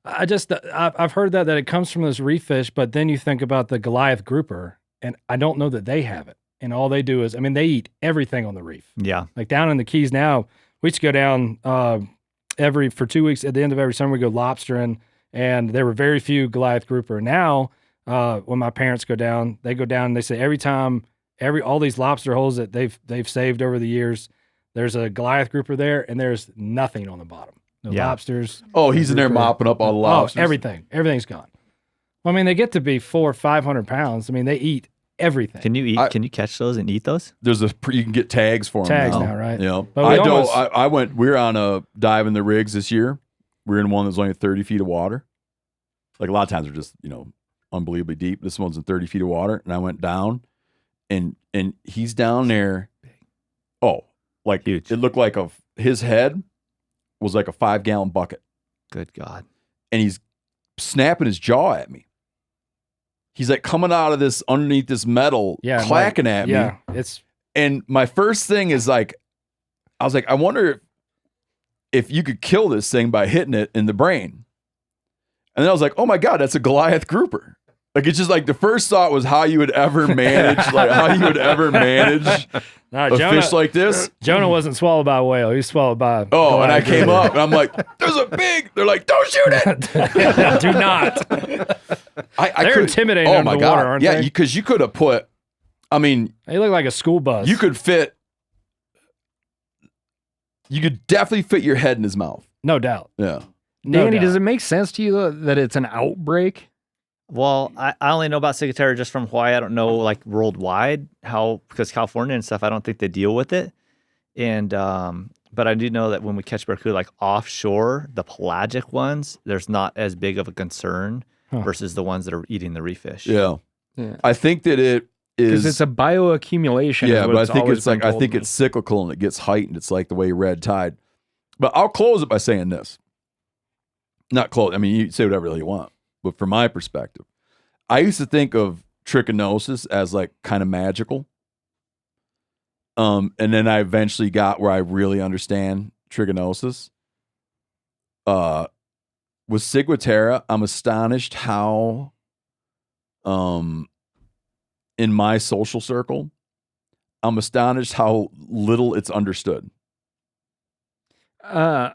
I've heard that it comes from those reef fish, but then you think about the Goliath grouper, and I don't know that they have it. And all they do is, I mean, they eat everything on the reef. Yeah. Like down in the Keys now, we used to go down for 2 weeks at the end of every summer. We go lobstering, and there were very few Goliath grouper. Now, when my parents go down, and they say every time, all these lobster holes that they've saved over the years, there's a Goliath grouper there, and there's nothing on the bottom. No lobsters. Oh, he's in there mopping up all the lobsters. Everything. Everything's gone. Well, I mean, they get to be 400 or 500 pounds. I mean, they eat everything. Can you catch those and eat those? You can get tags for them. Tags now, right? Yeah. But we we were on a dive in the rigs this year. We were in one that's only 30 feet of water. Like a lot of times they're just, unbelievably deep. This one's in 30 feet of water. And I went down and he's down there. Oh, like huge. It looked like his head was like a 5-gallon bucket. Good God. And he's snapping his jaw at me. He's like coming out of this underneath this metal, clacking at me. Yeah, and my first thing is like, I was like, I wonder if you could kill this thing by hitting it in the brain. And then I was like, oh my God, that's a Goliath grouper. Like, it's just like the first thought was how you would ever manage, a fish like this. Jonah wasn't swallowed by a whale. He was swallowed by. Oh, and I came up and I'm like, there's a big. They're like, don't shoot it. Do not. They're intimidating Oh under my the God. water, aren't yeah, they? because you could have put, They look like a school bus. you could definitely fit your head in his mouth. No doubt. Yeah. No Danny, doubt. does it make sense to you that it's an outbreak? Well, I only know about Ciguatera just from Hawaii. I don't know like worldwide because California and stuff, I don't think they deal with it. And but I do know that when we catch barracuda like offshore, the pelagic ones, there's not as big of a concern versus the ones that are eating the reef fish. Yeah. Yeah. I think that it is. Because it's a bioaccumulation. Yeah, but I think always it's like been I told think me. it's cyclical and it gets heightened. It's like the way red tide. But I'll close it by saying this. Not close. I mean, you say whatever you want. But from my perspective, I used to think of trichinosis as like kind of magical. And then I eventually got where I really understand trichinosis. With Ciguatera, I'm astonished how in my social circle, I'm astonished how little it's understood. Well,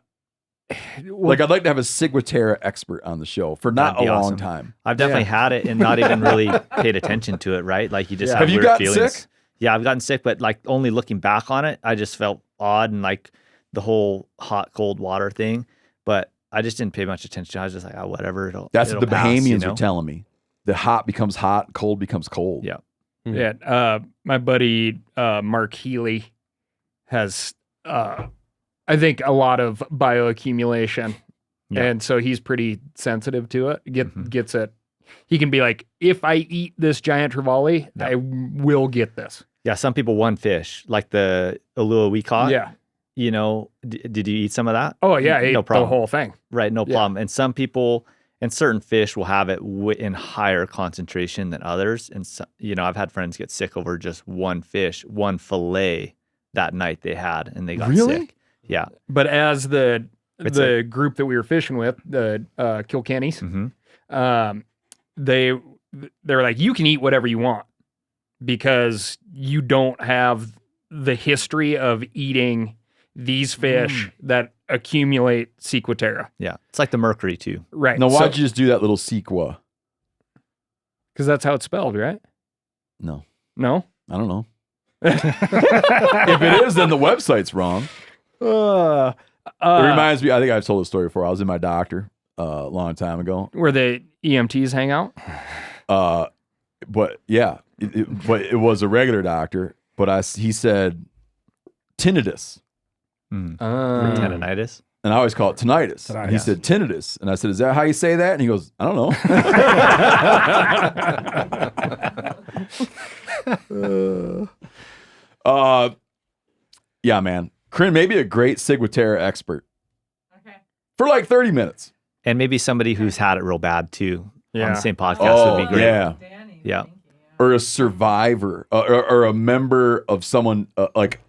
Like, I'd like to have a Ciguatera expert on the show for not a That'd be long awesome. time. I've definitely had it and not even really paid attention to it, right? Like you just have Have you weird gotten feelings. sick? Yeah, I've gotten sick, but like only looking back on it, I just felt odd and like the whole hot, cold water thing. But I just didn't pay much attention. I was just like, oh, whatever. That's it'll what the pass, Bahamians you know? are telling me. The hot becomes hot, cold becomes cold. Yeah. Yeah, my buddy Mark Healy has, I think, a lot of bioaccumulation, Yeah. and so he's pretty sensitive to it. Gets it. He can be like, if I eat this giant trevally, I will get this. Yeah, some people one fish, like the Ulua we caught. Yeah. You know, did you eat some of that? Oh yeah, I ate no problem. the whole thing. Right, no Yeah. problem. And some people and certain fish will have it in higher concentration than others. And so, you know, I've had friends get sick over just one fish, one fillet that night they had, and they got Really? sick. Yeah. But as the It's group that we were fishing with, the Kilkennys, hmm they're like, you can eat whatever you want because you don't have the history of eating these fish that accumulate Ciguatera. Yeah. It's like the Mercury too. Right. Now, why'd you just do that little sequa? Because that's how it's spelled, right? No, No? I don't know. If it is, then the website's wrong. It reminds me, I think I've told this story before. I was in my doctor a long time ago. Where the EMTs hang out? But yeah, but it was a regular doctor. But he said tinnitus, Tendonitis. and I always call it tinnitus. And he Tinnitus. said tinnitus, and I said, "Is that how you say that?" And he goes, "I don't know." Yeah, man, Corinne may be a great Ciguatera expert. Okay. For like 30 minutes. And maybe somebody who's had it real bad too on Yeah. the same podcast would be great. Yeah. Yeah. Or a survivor, or a member of someone like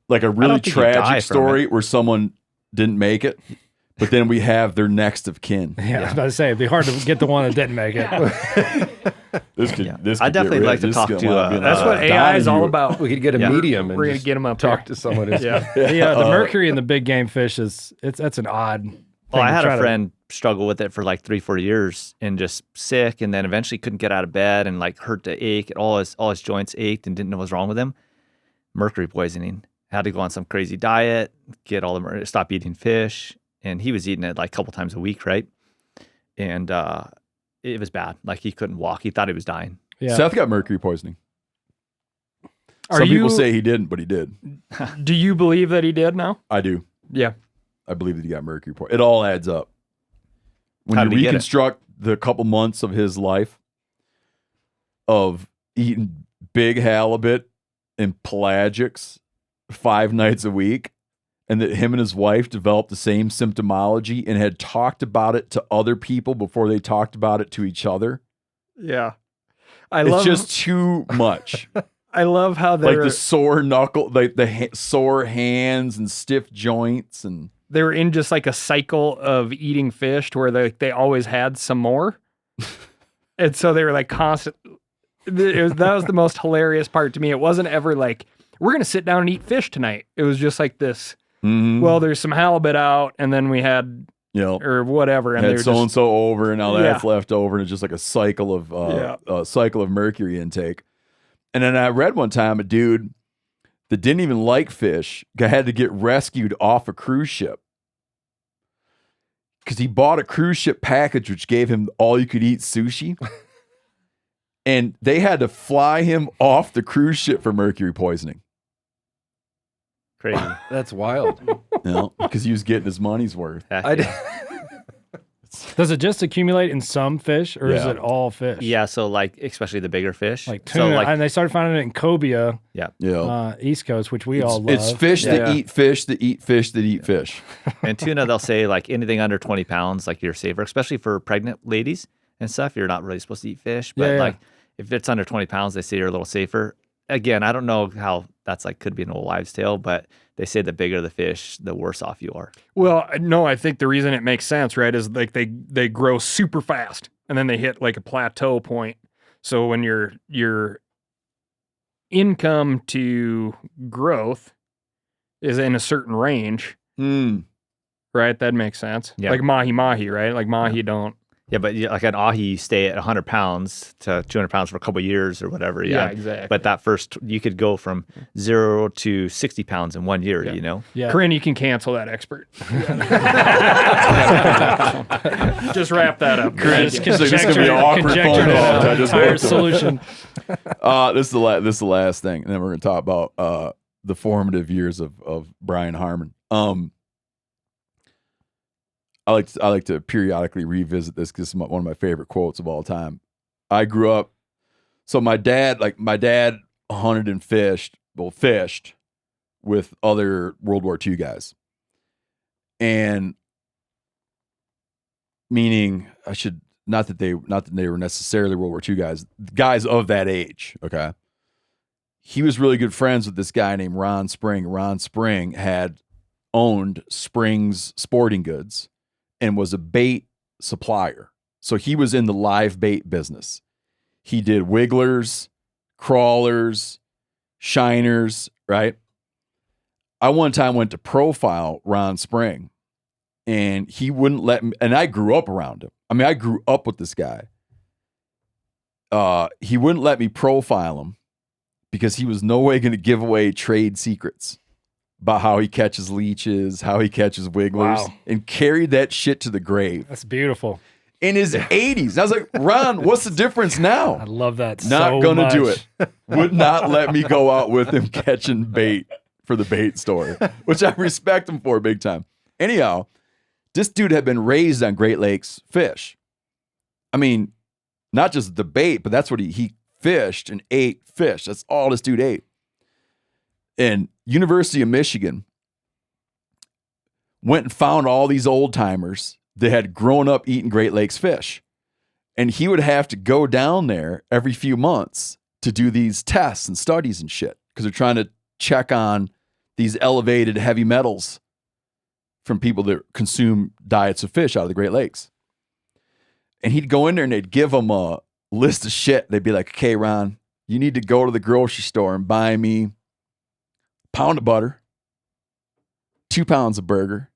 a really think you die tragic from story where someone didn't make it, but then we have their next of kin. Yeah, I was about to say it'd be hard to get the one that didn't make it. This could. Yeah. This I'd could definitely get like to this talk could to, wind up being That's what AI is all Donahue. about. We could get a Yeah. medium and We're going to just get them up talk here. to someone who's Yeah. The mercury and the big game fish that's an odd. Well, I thing to had try a to- friend struggle with it for like 3-4 years and just sick, and then eventually couldn't get out of bed and like hurt to ache. All his joints ached and didn't know what was wrong with him. Mercury poisoning. Had to go on some crazy diet, get all the stop eating fish, and he was eating it like a couple times a week, right? And it was bad. Like he couldn't walk. He thought he was dying. Yeah. Seth got mercury poisoning. Are Some people you- say he didn't, but he did. Do you believe that he did now? I do. Yeah. I believe that he got mercury poisoning. It all adds up. When How you did he get it? reconstruct the couple months of his life of eating big halibut and pelagics 5 nights a week, and that him and his wife developed the same symptomology and had talked about it to other people before they talked about it to each other. Yeah. I It's love just too much. I love how Like they're the sore knuckle, like the sore hands and stiff joints, and they're in just like a cycle of eating fish to where they always had some more. And so they were like constant. That was the most hilarious part to me. It wasn't ever like, we're going to sit down and eat fish tonight. It was just like this, well, there's some halibut out and then we had, you know, or whatever. And they had were so and just, so over, and now that's Yeah. left over, and it's just like a cycle of mercury intake. And then I read one time a dude that didn't even like fish had to get rescued off a cruise ship because he bought a cruise ship package which gave him all you could eat sushi, and they had to fly him off the cruise ship for mercury poisoning. Crazy. that's wild. You know, because he was getting his money's worth. Heck I yeah. Does it just accumulate in some fish, or is Yeah. it all fish? Yeah, so like especially the bigger fish. Like so tuna, like and they started finding it in cobia, Yeah, East Coast, which we all love. it's fish that Yeah. eat fish that eat fish that eat fish. and tuna, they'll say like anything under 20 pounds, like you're safer, especially for pregnant ladies and stuff. You're not really supposed to eat fish, but Yeah, yeah. like if it's under 20 pounds, they say you're a little safer. Again, I don't know how that's like could be an old wives' tale, but they say the bigger the fish, the worse off you are. well, no, I think the reason it makes sense, right, is like they grow super fast and then they hit like a plateau point. So when you're income to growth is in a certain range, right? That makes sense. Yeah. Like mahi, right? Like mahi don't. Yeah, but like an ahi, you stay at 100 pounds to 200 pounds for a couple of years or whatever. Yeah, exactly. But that first, you could go from 0 to 60 pounds in 1 year, you know? Yeah. Corinne, you can cancel that expert. Just wrap that up. Corinne, This is gonna be an awkward phone call. I just entire walked away. solution. This is the last thing, and then we're going to talk about the formative years of Brian Harman. I like to periodically revisit this because it's one of my favorite quotes of all time. I grew up, so my dad hunted and fished with other World War II guys, and meaning not that they were necessarily World War II guys of that age. Okay, he was really good friends with this guy named Ron Spring. Ron Spring had owned Spring's Sporting Goods and was a bait supplier. So he was in the live bait business. He did wigglers, crawlers, shiners, right? I one time went to profile Ron Spring, and he wouldn't let me, and I grew up around him. I mean, I grew up with this guy. He wouldn't let me profile him because he was no way going to give away trade secrets about how he catches leeches, how he catches wigglers, and carried that shit to the grave. That's beautiful. In his 80s. I was like, Ron, what's the difference now? I love that Not so gonna much. do it. Would not let me go out with him catching bait for the bait store, which I respect him for big time. Anyhow, this dude had been raised on Great Lakes fish. I mean, not just the bait, but that's what he fished and ate fish. That's all this dude ate. And University of Michigan went and found all these old timers that had grown up eating Great Lakes fish. And he would have to go down there every few months to do these tests and studies and shit because they're trying to check on these elevated heavy metals from people that consume diets of fish out of the Great Lakes. And he'd go in there and they'd give him a list of shit. They'd be like, okay, Ron, you need to go to the grocery store and buy me pound of butter, 2 pounds of burger,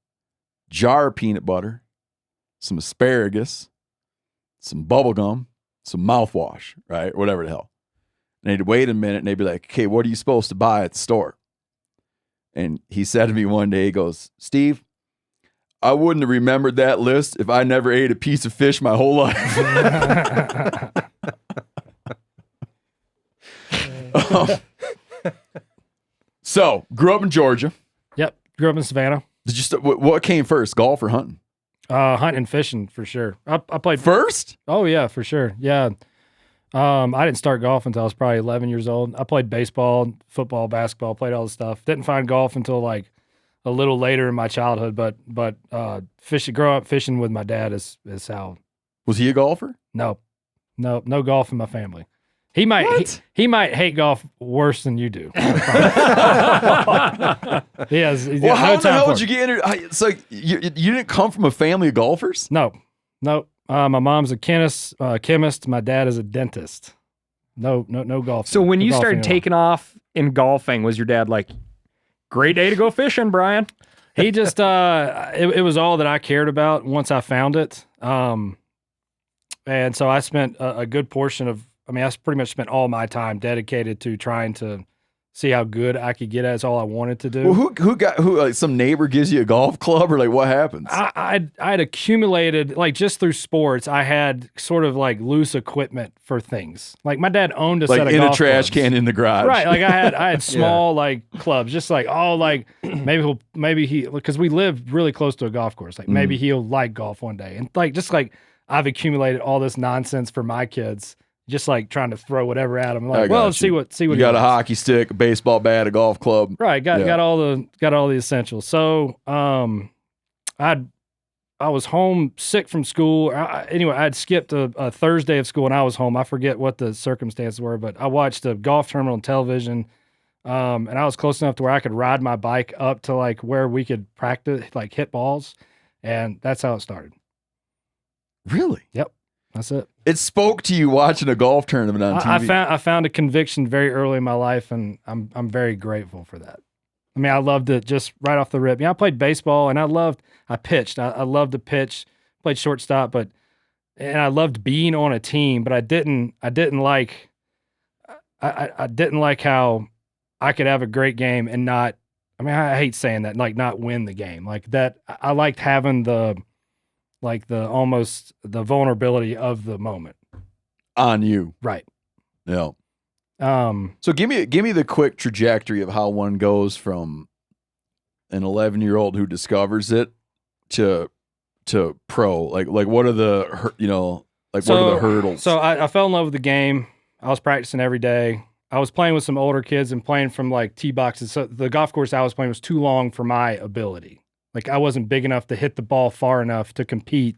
jar of peanut butter, some asparagus, some bubble gum, some mouthwash, right? Whatever the hell. And they'd wait a minute and they'd be like, okay, what are you supposed to buy at the store? And he said to me one day, he goes, Steve, I wouldn't have remembered that list if I never ate a piece of fish my whole life. So, grew up in Georgia. Yep. Grew up in Savannah. Did you what came first, golf or hunting? Hunting and fishing for sure. I played First? Oh yeah, for sure. Yeah. I didn't start golf until I was probably 11 years old. I played baseball, football, basketball, played all the stuff. Didn't find golf until like a little later in my childhood, but growing up fishing with my dad is how. Was he a golfer? No golf in my family. He might he might hate golf worse than you do. Yes. Well, how the hell did you get into? It's like you didn't come from a family of golfers. No. My mom's a chemist. My dad is a dentist. No golf. So when No you golfing started at all. taking off in golfing, was your dad like, great day to go fishing, Brian? He just it was all that I cared about once I found it. And so I spent a good portion of, I pretty much spent all my time dedicated to trying to see how good I could get at. It's all I wanted to do. Well, who like some neighbor gives you a golf club or like what happens? I'd accumulated, like just through sports, I had sort of like loose equiment for things. Like my dad owned a like set of in golf a trash clubs. can in the garage. Right, like I had small like clubs, just like like maybe he, because we lived really close to a golf course. Like maybe he'll like golf one day, and like just like I've accumulated all this nonsense for my kids, just like trying to throw whatever at them. Like, well, let's see what you he got. A likes. hockey stick, a baseball bat, a golf club. Right, got all the essentials. So I was home sick from school. Anyway, I'd skipped a Thursday of school and I was home. I forget what the circumstances were, but I watched a golf tournament on television. And I was close enough to where I could ride my bike up to like where we could practice, like hit balls. And that's how it started. Really? Yep. That's it. It spoke to you watching a golf tournament on TV. I found a conviction very early in my life, and I'm very grateful for that. I mean, I loved it just right off the rip. I played baseball, and I pitched. I loved to pitch, played shortstop, and I loved being on a team, but I didn't like how I could have a great game and not, I mean, I hate saying that, like not win the game. Like that, I liked having almost the vulnerability of the moment on you. Right. Yeah. So give me the quick trajectory of how one goes from an 11-year-old who discovers it to pro. Like what are the what are the hurdles? So I fell in love with the game. I was practicing every day. I was playing with some older kids and playing from like tee boxes. So the golf course I was playing was too long for my ability. Like I wasn't big enough to hit the ball far enough to compete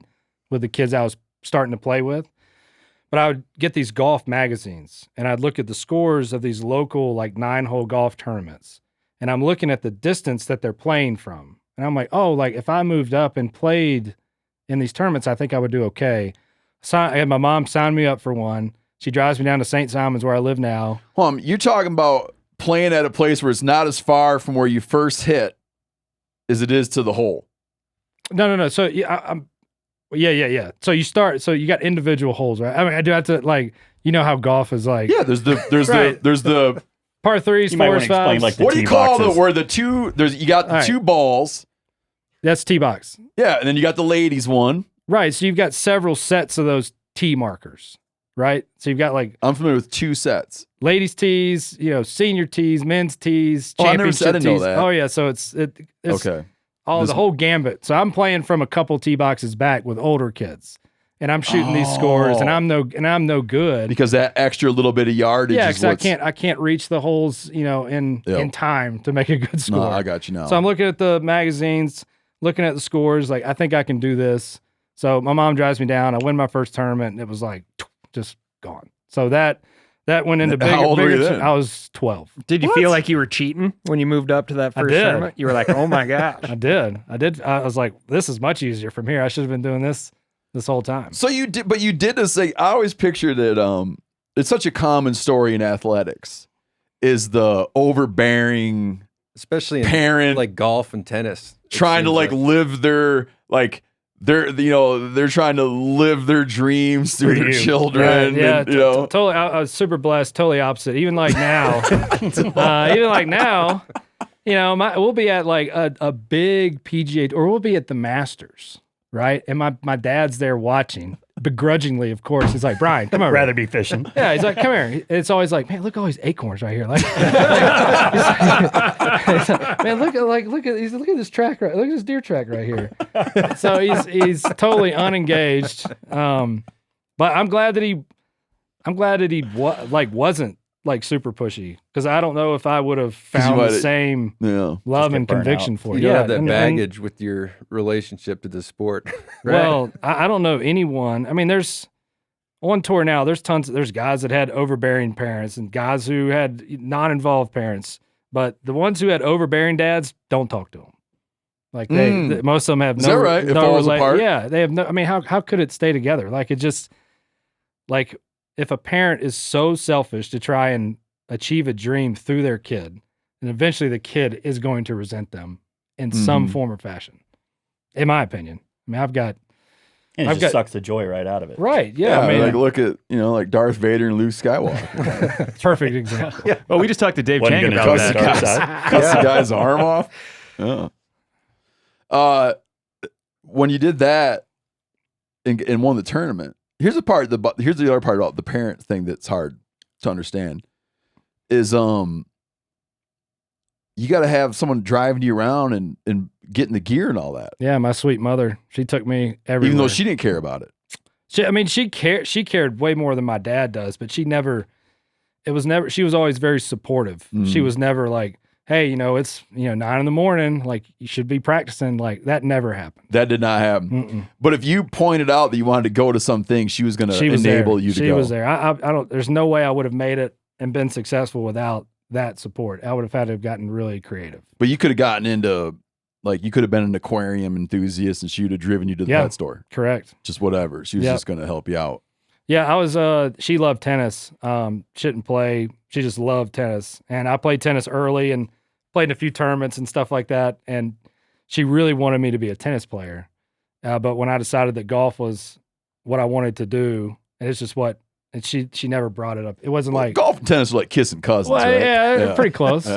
with the kids I was starting to play with. But I would get these golf magazines and I'd look at the scores of these local like 9-hole golf tournaments. And I'm looking at the distance that they're playing from. And I'm like, oh, like if I moved up and played in these tournaments, I think I would do okay. So I had my mom sign me up for one. She drives me down to St. Simon's where I live now. You're talking about playing at a place where it's not as far from where you first hit as it is to the hole. No. So yeah. So you start. So you got individual holes, right? I mean, I do have to like, how golf is like. Yeah, there's the par threes, you might fours, wanna explain, fives. like, the what do you tee call boxes. where the two? You got the two balls. That's tee box. Yeah, and then you got the ladies one. Right. So you've got several sets of those tee markers. Right. So you've got like I'm familiar with two sets. Ladies tees, senior tees, men's tees, I never said I championship didn't know tees. that. Oh yeah. So it's Okay. The whole gambit. So I'm playing from a couple tee boxes back with older kids. And I'm shooting these scores and I'm no good. Because that extra little bit of yardage is because I can't reach the holes, in time to make a good score. No, I got you now. So I'm looking at the magazines, looking at the scores, like I think I can do this. So my mom drives me down. I win my first tournament and it was like just gone. So that went into bigger. How old were you then? I was 12. Did you feel like you were cheating when you moved up to that first did. tournament? You were like, oh my gosh. I did. I was like, this is much easier from here. I should have been doing this whole time. So you did, but you did this thing. I always pictured it. It's such a common story in athletics, is the overbearing, especially in parent like golf and tennis, trying to live their they're trying to live their dreams through their children. Right, yeah, and, totally. I was super blessed. Totally opposite. Even like now, we'll be at like a big PGA, or we'll be at the Masters, right? And my dad's there watching, begrudgingly, of course. He's like, Brian, come over. Rather be fishing. Yeah, he's like, come here. It's always like, man, look at all these acorns right here. Like, man, look at this track right. Look at this deer track right here. So he's totally unengaged. But I'm glad that he wasn't like super pushy, because I don't know if I would have found the same love and conviction for it. You have that baggage with your relationship to the sport. Right? Well, I don't know anyone. I mean, there's on tour now, there's guys that had overbearing parents and guys who had non-involved parents, but the ones who had overbearing dads, don't talk to them. Like most of them have Is that right? It falls apart? Yeah, they have no. I mean, how could it stay together? Like it just like. If a parent is so selfish to try and achieve a dream through their kid, then eventually the kid is going to resent them in some form or fashion, in my opinion. I mean, It just sucks the joy right out of it. Right, yeah. I mean, like look at, like Darth Vader and Luke Skywalker. Perfect example. Yeah. Well, we just talked to Dave Wasn't Chang gonna about go that. dark side. Cuts the guy's arm off. Yeah. When you did that and won the tournament, here's the other part about the parent thing that's hard to understand is you got to have someone driving you around and getting the gear and all that. Yeah, my sweet mother, she took me everywhere. Even though she didn't care about it. She cared way more than my dad does, but she was always very supportive. She was never like, hey, it's 9 a.m, like you should be practicing. Like that never happened. That did not happen. But if you pointed out that you wanted to go to something, she was going to enable you to go. She was there. I don't. There's no way I would have made it and been successful without that support. I would have had to have gotten really creative. But you could have gotten into, like, you could have been an aquarium enthusiast, and she would have driven you to the pet store. Correct. Just whatever. She was just going to help you out. Yeah, I was. She loved tennis. She didn't play. She just loved tennis, and I played tennis early and played in a few tournaments and stuff like that. And she really wanted me to be a tennis player. But when I decided that golf was what I wanted to do, and it's just what, and she never brought it up. It wasn't like golf and tennis are like kissing cousins, well, right? yeah, pretty close,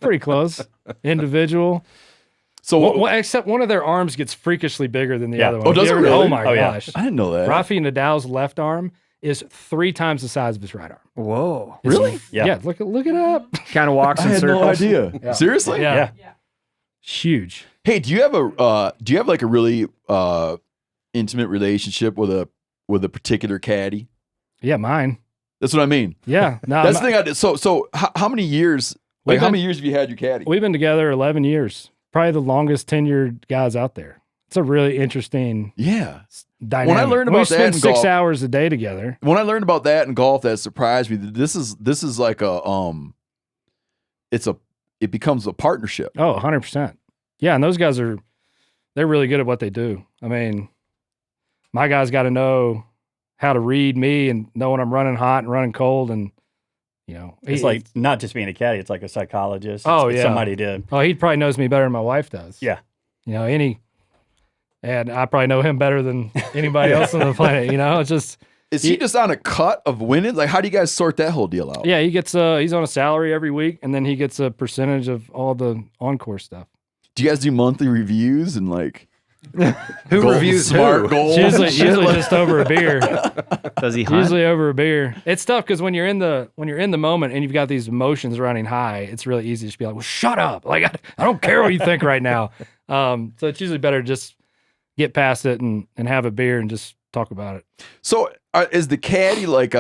pretty close. Individual. So, except one of their arms gets freakishly bigger than the other one. Oh, does it really? Oh my yeah. gosh! I didn't know that. Rafi Nadal's left arm is 3 times the size of his right arm. Whoa. Really? Yeah. Look it up. Kind of walks I in had circles. no idea. Yeah. Seriously? Yeah. Huge. Hey, do you have like a really intimate relationship with a particular caddy? Yeah, mine. That's what I mean. Yeah. No, That's the thing I did. So how many years? Like, We've how been- many years have you had your caddy? We've been together 11 years. Probably the longest tenured guys out there. It's a really interesting Yeah. dynamic. When I learned we about that spend in 6 golf- hours a day together. When I learned about that in golf, that surprised me. This is like it becomes a partnership. Oh, 100%. Yeah, and those guys they're really good at what they do. I mean, my guys got to know how to read me and know when I'm running hot and running cold, and It's like not just being a caddy; it's like a psychologist. Oh, It's yeah. somebody to. oh, he probably knows me better than my wife does. Yeah. And I probably know him better than anybody else on the planet. It's just Is he just on a cut of winning? Like, how do you guys sort that whole deal out? yeah, he gets he's on a salary every week, and then he gets a percentage of all the on-course stuff. Do you guys do monthly reviews and like Who goal- reviews smart who? goals? It's and shit? usually just over a beer. Does he hunt? Usually over a beer. It's tough because when you're in the moment and you've got these emotions running high, it's really easy to just be like, "Well, shut up! Like I don't care what you think right now." So it's usually better to just get past it and have a beer and just talk about it. So is the caddy like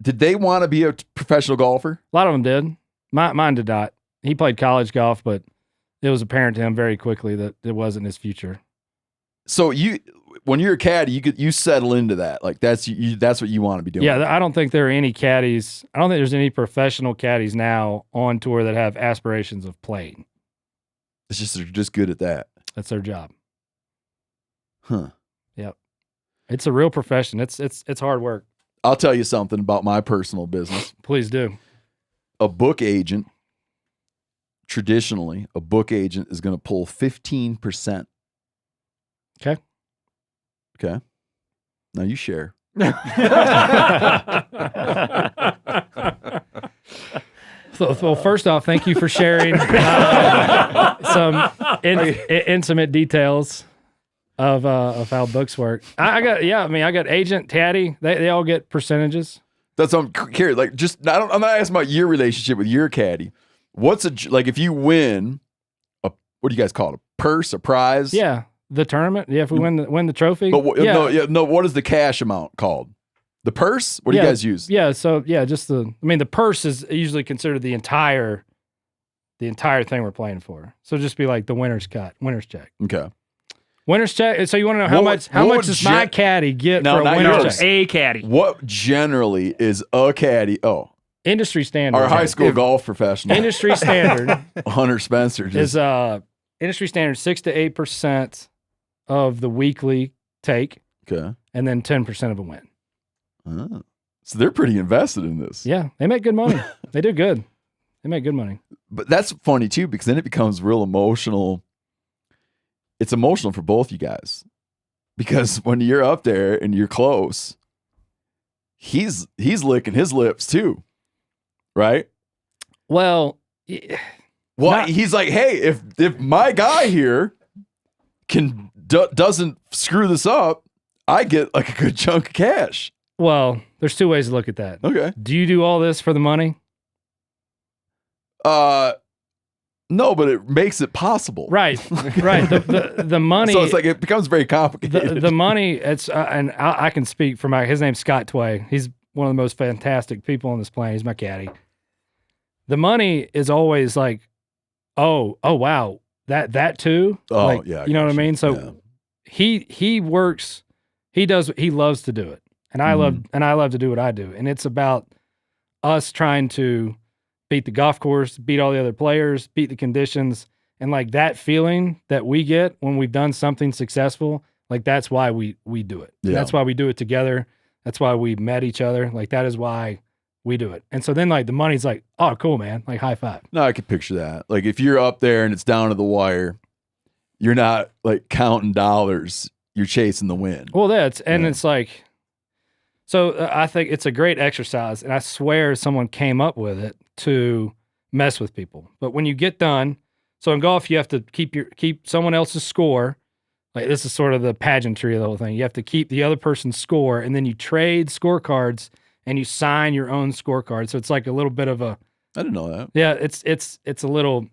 did they want to be a professional golfer? A lot of them did. Mine did not. He played college golf, but it was apparent to him very quickly that it wasn't his future. So when you're a caddy, you settle into that. Like that's what you want to be doing. Yeah, I don't think there are any caddies. I don't think there's any professional caddies now on tour that have aspirations of playing. It's just they're just good at that. That's their job. Huh. Yep. It's a real profession. It's hard work. I'll tell you something about my personal business. Please do. A book agent, traditionally, a book agent is going to pull 15%. Okay. Okay. Now you share. Well, first off, thank you for sharing some intimate details of how books work. I got agent, caddy. They all get percentages. That's what I'm curious. Like, I'm not asking about your relationship with your caddy. What's like if you win what do you guys call it? A purse, a prize? Yeah, the tournament. Yeah, if we win the trophy. But yeah. no. What is the cash amount called? The purse? What do you guys use? Yeah, so just the purse is usually considered the entire thing we're playing for. So just be like the winner's check. Okay. Winner's check. So you want to know how much does my caddy get for a not winner's yours. check? A caddy. What generally is a caddy? Oh, Industry standard. our high school golf professional, Industry standard Hunter Spencer. is industry standard 6 to 8% of the weekly take, Okay. and then 10% of a win. Oh. So they're pretty invested in this. Yeah, they make good money. They do good. They make good money. But that's funny too, because then it becomes real emotional. It's emotional for both you guys. Because when you're up there and you're close, he's licking his lips too. Right? Well, He's like, hey, if my guy here doesn't screw this up, I get like a good chunk of cash. well, there's 2 ways to look at that. Okay. Do you do all this for the money? No, but it makes it possible. Right. The money. So it's like it becomes very complicated. the money. It's and I can speak for his name's Scott Tway. He's one of the most fantastic people on this planet. He's my caddy. The money is always like, oh wow, that too. Oh, like, yeah, I you know what I gotcha. mean. So Yeah. he works. He loves to do it, and I love to do what I do. And it's about us trying to beat the golf course, beat all the other players, beat the conditions, and like that feeling that we get when we've done something successful Like that's why we do it. Yeah. That's why we do it together. That's why we met each other. Like that is why we do it. And so then like the money's like, oh, cool, man. Like high five. No, I could picture that. Like if you're up there and it's down to the wire, you're not like counting dollars. You're chasing the win. Well, it's like, so I think it's a great exercise, and I swear someone came up with it to mess with people. But when you get done, so in golf you have to keep someone else's score. Like this is sort of the pageantry of the whole thing. You have to keep the other person's score, and then you trade scorecards and you sign your own scorecard. So it's like a little bit of a. I didn't know that. Yeah, it's a little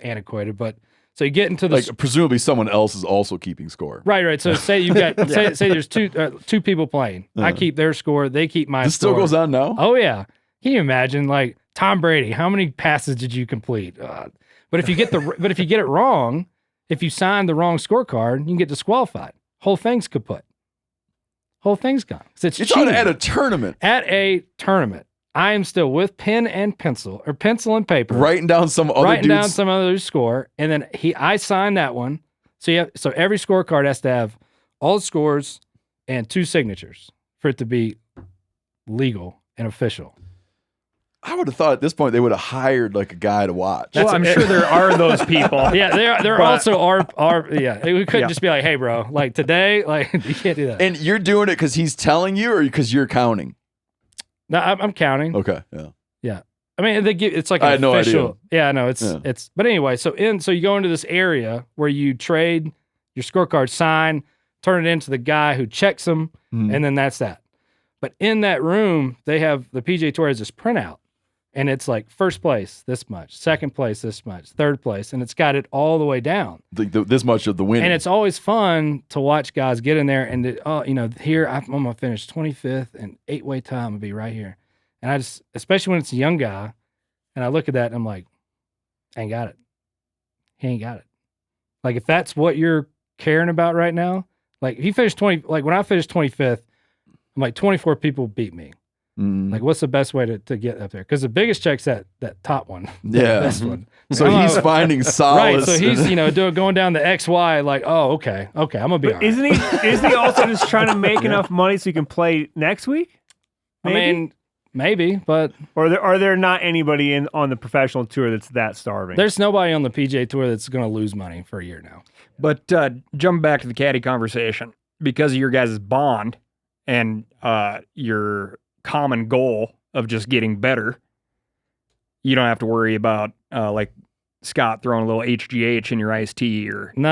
antiquated, but. So you get into the like presumably someone else is also keeping score. Right. So say you've got say there's two people playing. I keep their score. They keep my. This score. still goes on now. Oh yeah. Can you imagine like Tom Brady? How many passes did you complete? But if you get it wrong, if you sign the wrong scorecard, you can get disqualified. Whole thing's kaput. Whole thing's gone. It's cheating. At a tournament. At a tournament. I am still with pen and pencil or pencil and paper, writing down some other score, and then I signed that one. So so every scorecard has to have all the scores and 2 signatures for it to be legal and official. I would have thought at this point they would have hired like a guy to watch. Well, I'm sure there are those people. Yeah, there also are. Yeah, we couldn't just be like, hey, bro, like today, like you can't do that. And you're doing it because he's telling you, or because you're counting. No, I'm counting. Okay, yeah. I mean, it's like I had no official. idea. Yeah, no, it's. But anyway, so you go into this area where you trade your scorecard, sign, turn it into the guy who checks them, and then that's that. But in that room, they have the PGA Tour has this printout, and it's like first place this much, second place this much, third place, and it's got it all the way down. This much of the win. And it's always fun to watch guys get in there and here I'm gonna finish 25th and 8-way time. I'm gonna be right here. And I just, especially when it's a young guy, and I look at that and I'm like, I ain't got it. He ain't got it. Like if that's what you're caring about right now, like if you finish 20, like when I finished 25th, I'm like 24 people beat me. Like, what's the best way to get up there? Because the biggest check's that top one. Yeah. Best one. So he's finding solace. Right. So he's, going down the XY, like, oh, okay, I'm going to be all right. Isn't he also just trying to make enough money so he can play next week? Maybe? I mean, maybe, but. Or are there not anybody on the professional tour that's that starving? There's nobody on the PGA Tour that's going to lose money for a year now. But jumping back to the caddy conversation, because of your guys' bond and your common goal of just getting better, you don't have to worry about like Scott throwing a little HGH in your iced tea or treating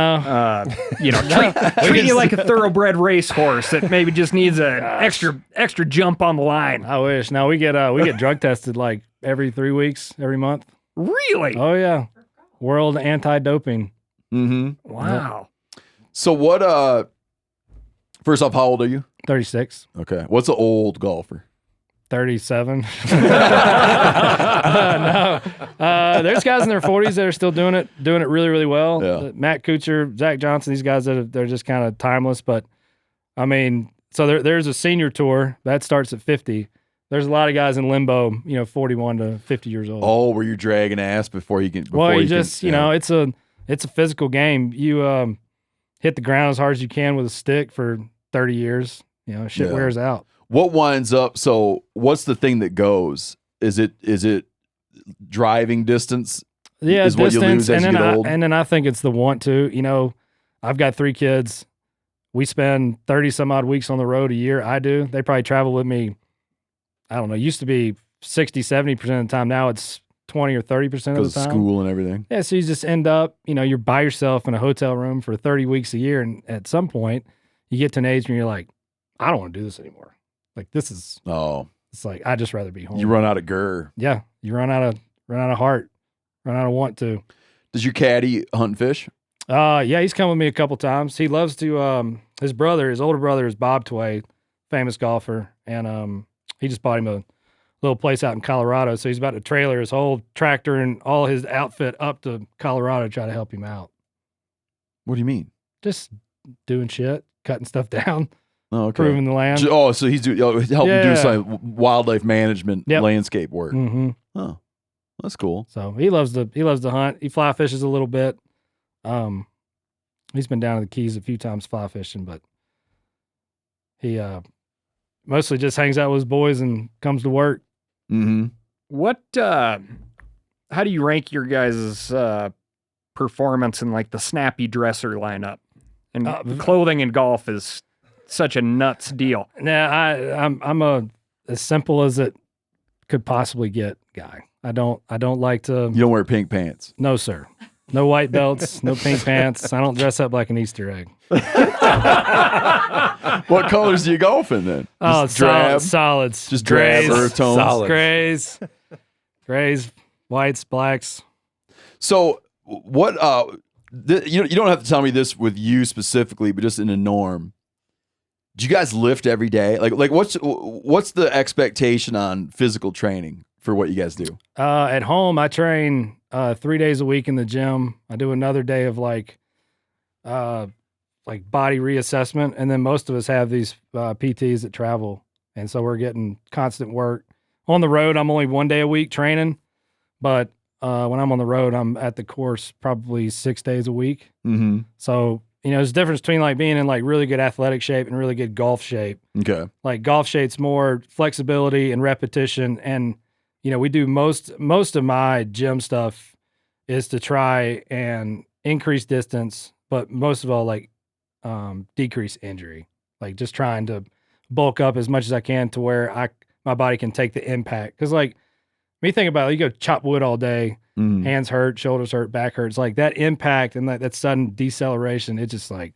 you like a thoroughbred racehorse that maybe just needs an extra jump on the line. I wish. Now we get drug tested like every 3 weeks, every month. Really? Oh yeah, World Anti-Doping. Mm-hmm. Wow. So what? First off, how old are you? 36. Okay. What's an old golfer? 37. No. There's guys in their 40s that are still doing it really, really well. Yeah. Matt Kuchar, Zach Johnson, these guys they're just kind of timeless. But I mean, so there's a senior tour that starts at 50. There's a lot of guys in limbo, 41 to 50 years old. Oh, where you're dragging ass before you can. It's a physical game. You hit the ground as hard as you can with a stick for 30 years. Shit wears out. What winds up? So what's the thing that goes? Is it driving distance? Yeah, is distance, what you lose as you get old? And then I think it's the want to. I've got 3 kids. We spend 30 some odd weeks on the road a year. I do. They probably travel with me. I don't know. It used to be 60, 70% of the time. Now it's 20 or 30% of the time. Because of school and everything. Yeah, so you just end up, you're by yourself in a hotel room for 30 weeks a year. And at some point, you get to an age where you're like, I don't want to do this anymore. Like this is it's like I'd just rather be home. You run out of gur. Yeah. You run out of heart, run out of want to. Does your caddy hunt and fish? Yeah, he's come with me a couple times. He loves to his older brother is Bob Tway, famous golfer, and he just bought him a little place out in Colorado. So he's about to trailer his whole tractor and all his outfit up to Colorado to try to help him out. What do you mean? Just doing shit, cutting stuff down. Oh, okay. Proving the land. Oh, so he's helping do some wildlife management, landscape work. Mm-hmm. Oh, that's cool. So he loves to hunt. He fly fishes a little bit. He's been down to the Keys a few times fly fishing, but he mostly just hangs out with his boys and comes to work. Mm-hmm. What? How do you rank your guys' performance in like the snappy dresser lineup? And clothing in golf is such a nuts deal. Nah, I'm as simple as it could possibly get guy. I don't like to. You don't wear pink pants. No, sir. No white belts, no pink pants. I don't dress up like an Easter egg. What colors do you golf in then? Just drab? Solids. Just drab, grays, earth tones? Solids. Grays, whites, blacks. So what, you don't have to tell me this with you specifically, but just in a norm. Do you guys lift every day? Like what's the expectation on physical training for what you guys do? At home, I train 3 days a week in the gym. I do another day of like body reassessment, and then most of us have these PTs that travel, and so we're getting constant work. On the road, I'm only 1 day a week training, but when I'm on the road, I'm at the course probably 6 days a week. Mm-hmm. So there's a difference between like being in like really good athletic shape and really good golf shape. Okay. Like golf shape's more flexibility and repetition, and we do most of my gym stuff is to try and increase distance, but most of all like decrease injury. Like just trying to bulk up as much as I can to where my body can take the impact. Because like when you think about it, you go chop wood all day, hands hurt, shoulders hurt, back hurts. Like that impact and that sudden deceleration, it just like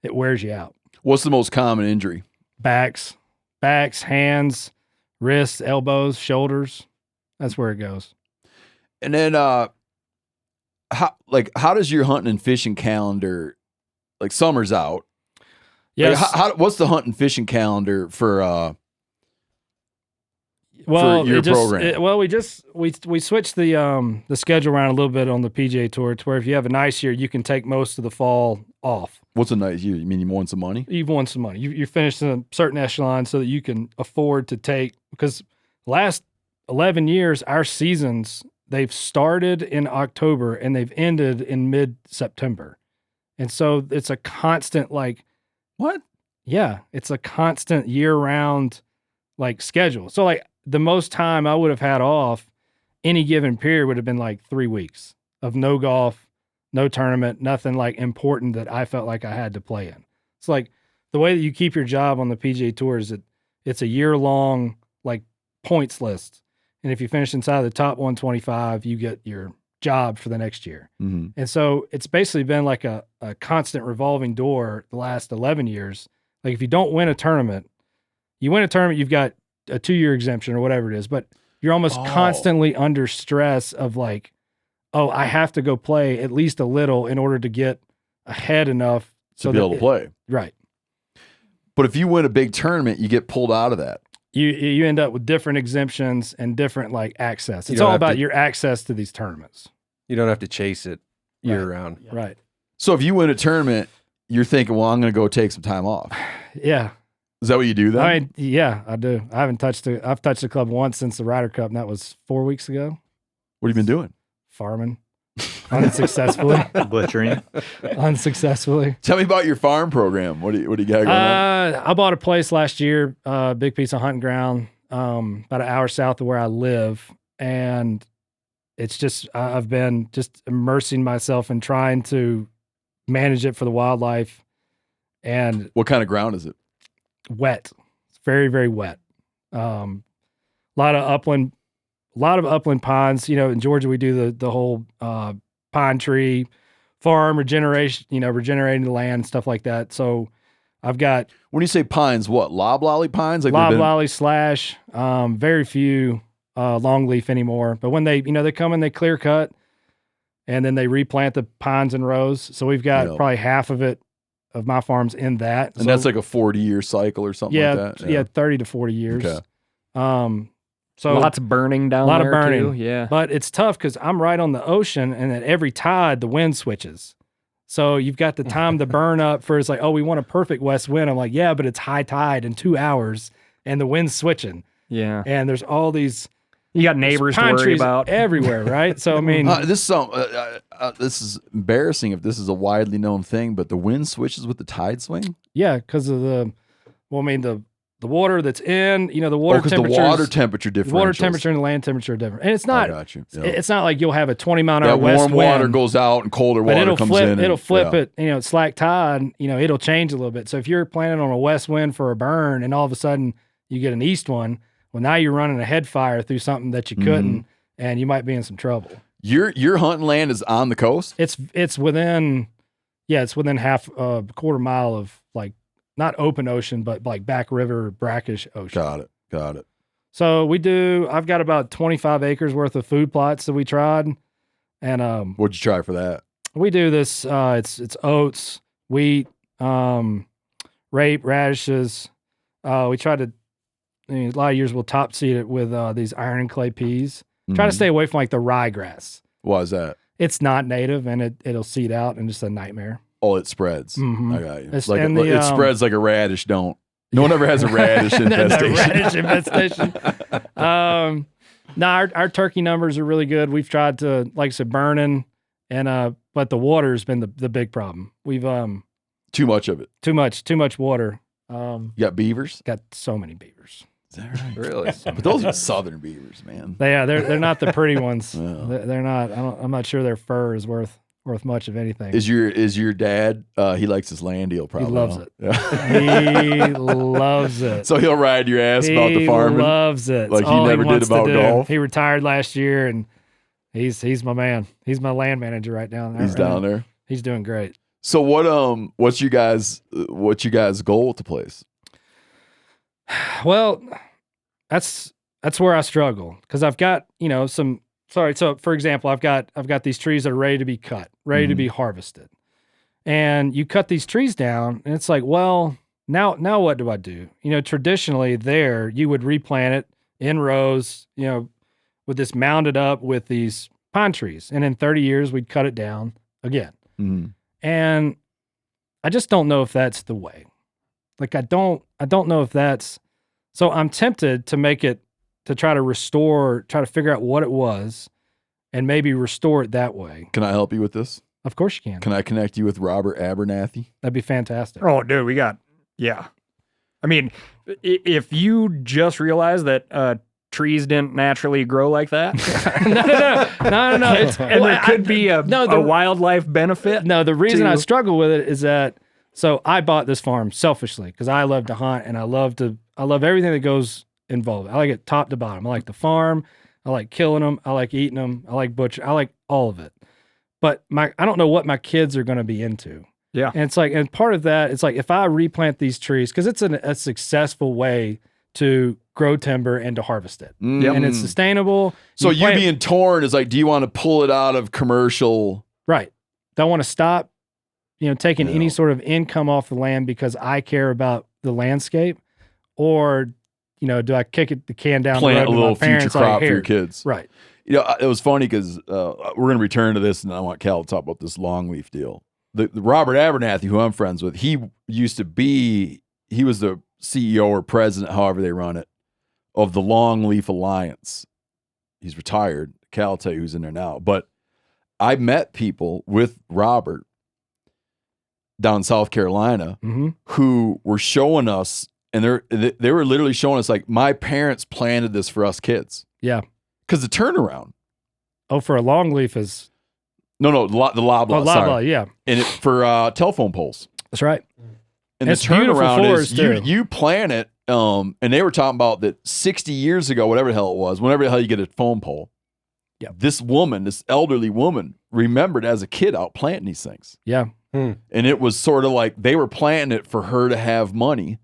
it wears you out. What's the most common injury? Backs, hands, wrists, elbows, shoulders. That's where it goes. And then how does your hunting and fishing calendar, like summer's out? Yes. Like, what's the hunting and fishing calendar for your program? We switched the schedule around a little bit on the PGA Tour to where if you have a nice year, you can take most of the fall off. What's a nice year? You mean you won some money? You've won some money. You're finished in a certain echelon so that you can afford to take, because last 11 years, our seasons, they've started in October and they've ended in mid-September. And so it's a constant what? Yeah, it's a constant year-round schedule. So the most time I would have had off any given period would have been 3 weeks of no golf, no tournament, nothing important that I felt like I had to play in. It's the way that you keep your job on the PGA Tour is that it's a year-long points list. And if you finish inside the top 125, you get your job for the next year. Mm-hmm. And so it's basically been a constant revolving door the last 11 years. If you don't win a tournament, you've got a 2-year exemption or whatever it is, but you're almost constantly under stress of I have to go play at least a little in order to get ahead enough to be able to play. Right. But if you win a big tournament, you get pulled out of that. You end up with different exemptions and different access. It's all about your access to these tournaments. You don't have to chase it year round. Yeah. Right. So if you win a tournament, you're thinking, well, I'm going to go take some time off. Yeah. Is that what you do then? Yeah, I do. I've touched the club once since the Ryder Cup, and that was 4 weeks ago. What have you been doing? Farming. Unsuccessfully. Butchering. Unsuccessfully. Tell me about your farm program. What do you got going on? I bought a place last year, big piece of hunting ground, about an hour south of where I live. And it's just, I've been just immersing myself in trying to manage it for the wildlife. And what kind of ground is it? Wet. It's very, very wet. A lot of upland pines. In Georgia, we do the whole pine tree farm regeneration, regenerating the land and stuff like that. So I've got. When you say pines, what? Loblolly pines? Loblolly slash. Very few longleaf anymore. But when they come and they clear cut, and then they replant the pines in rows. So we've got probably half of my farm's in that. And that's a 40-year cycle or something like that? Yeah, 30 to 40 years. Okay. So lots of burning down there. A lot of burning. Too, yeah. But it's tough because I'm right on the ocean, and at every tide, the wind switches. So you've got the time to burn up for, it's we want a perfect west wind. I'm like, yeah, but it's high tide in 2 hours, and the wind's switching. Yeah. And there's all these You got neighbors to pine worry trees about. everywhere, right? So I mean, This is embarrassing if this is a widely known thing, but the wind switches with the tide swing. yeah, because of the water that's in, the water Because the temperature. water temperature differentials. The water temperature and the land temperature are different, and it's not. I got you. Yeah. It's not like you'll have a 20-mile-an-hour That west warm water wind, goes out and colder but water it'll comes flip. in. It'll flip yeah. it. It's slack tide. It'll change a little bit. So if you're planning on a west wind for a burn, and all of a sudden you get an east one, well, now you're running a head fire through something that you couldn't, and you might be in some trouble. Your hunting land is on the coast. It's within, it's within half a quarter mile of like not open ocean, but like back river, brackish ocean. Got it. So I've got about 25 acres worth of food plots that we tried. And What'd you try for that? we do this, it's oats, wheat, rape, radishes. We try to, a lot of years we'll top seed it with these iron and clay peas. Try to stay away from like the ryegrass. Why is that? It's not native and it'll seed out and just a nightmare. Oh, it spreads. Mhm. I got you. It's- Like and it spreads like a radish. No one ever has a radish infestation. Radish infestation. Our turkey numbers are really good. We've tried to, like I said, burning, and but the water's been the big problem. We've Too much of it. too much water. You got beavers? Got so many beavers. Is that right? Really? But those are southern beavers, man. They're not the pretty ones. Yeah. They're not. I'm not sure their fur is worth much of anything. Is your dad? He likes his land deal. Probably loves huh? it. Yeah. He loves it. So he'll ride your ass about the farming. He loves it. Like It's he all never did wants to about do. golf? He retired last year, and he's my man. He's my land manager right down there. He's down there. He's doing great. So what's you guys goal with the place? Well, that's where I struggle because I've got some. Sorry, so for example, I've got these trees that are ready to be cut, ready to be harvested, and you cut these trees down, and it's like, well, now what do I do? Traditionally, there you would replant it in rows, with this mounded up with these pine trees, and in 30 years we'd cut it down again, and I just don't know if that's the way. Like I don't know if that's. So I'm tempted to make it, to try to figure out what it was and maybe restore it that way. Can I help you with this? Of course you can. Can I connect you with Robert Abernathy? That'd be fantastic. Oh, dude, yeah. I mean, if you just realize that trees didn't naturally grow like that, no. and there could be a wildlife benefit. No, the reason I struggle with it is that, so I bought this farm selfishly because I love to hunt and I love everything that goes involved. I like it top to bottom. I like the farm. I like killing them. I like eating them. I like butcher. I like all of it. But I don't know what my kids are going to be into. Yeah. And it's like, and part of that, it's like if I replant these trees, because it's a successful way to grow timber and to harvest it. And it's sustainable. So you being torn is like, do you want to pull it out of commercial? Right. Don't want to stop, taking any sort of income off the land because I care about the landscape, or, do I kick the can down Plant the road a to little my parents, future crop like, for here? your kids. Right. It was funny because we're going to return to this, and I want Cal to talk about this longleaf deal. The Robert Abernathy, who I'm friends with, he was the CEO or president, however they run it, of the Longleaf Alliance. He's retired. Cal will tell you who's in there now. But I met people with Robert down in South Carolina who were showing us, and they were literally showing us, like, my parents planted this for us kids. Yeah. Because the turnaround. Oh, for a longleaf is... No, the loblaw. Oh, loblaw, yeah. And it for telephone poles. That's right. And it's the turnaround forest, is you plant it, and they were talking about that 60 years ago, whatever the hell it was, whenever the hell you get a phone pole, this elderly woman, remembered as a kid out planting these things. Yeah. And it was sort of like they were planting it for her to have money.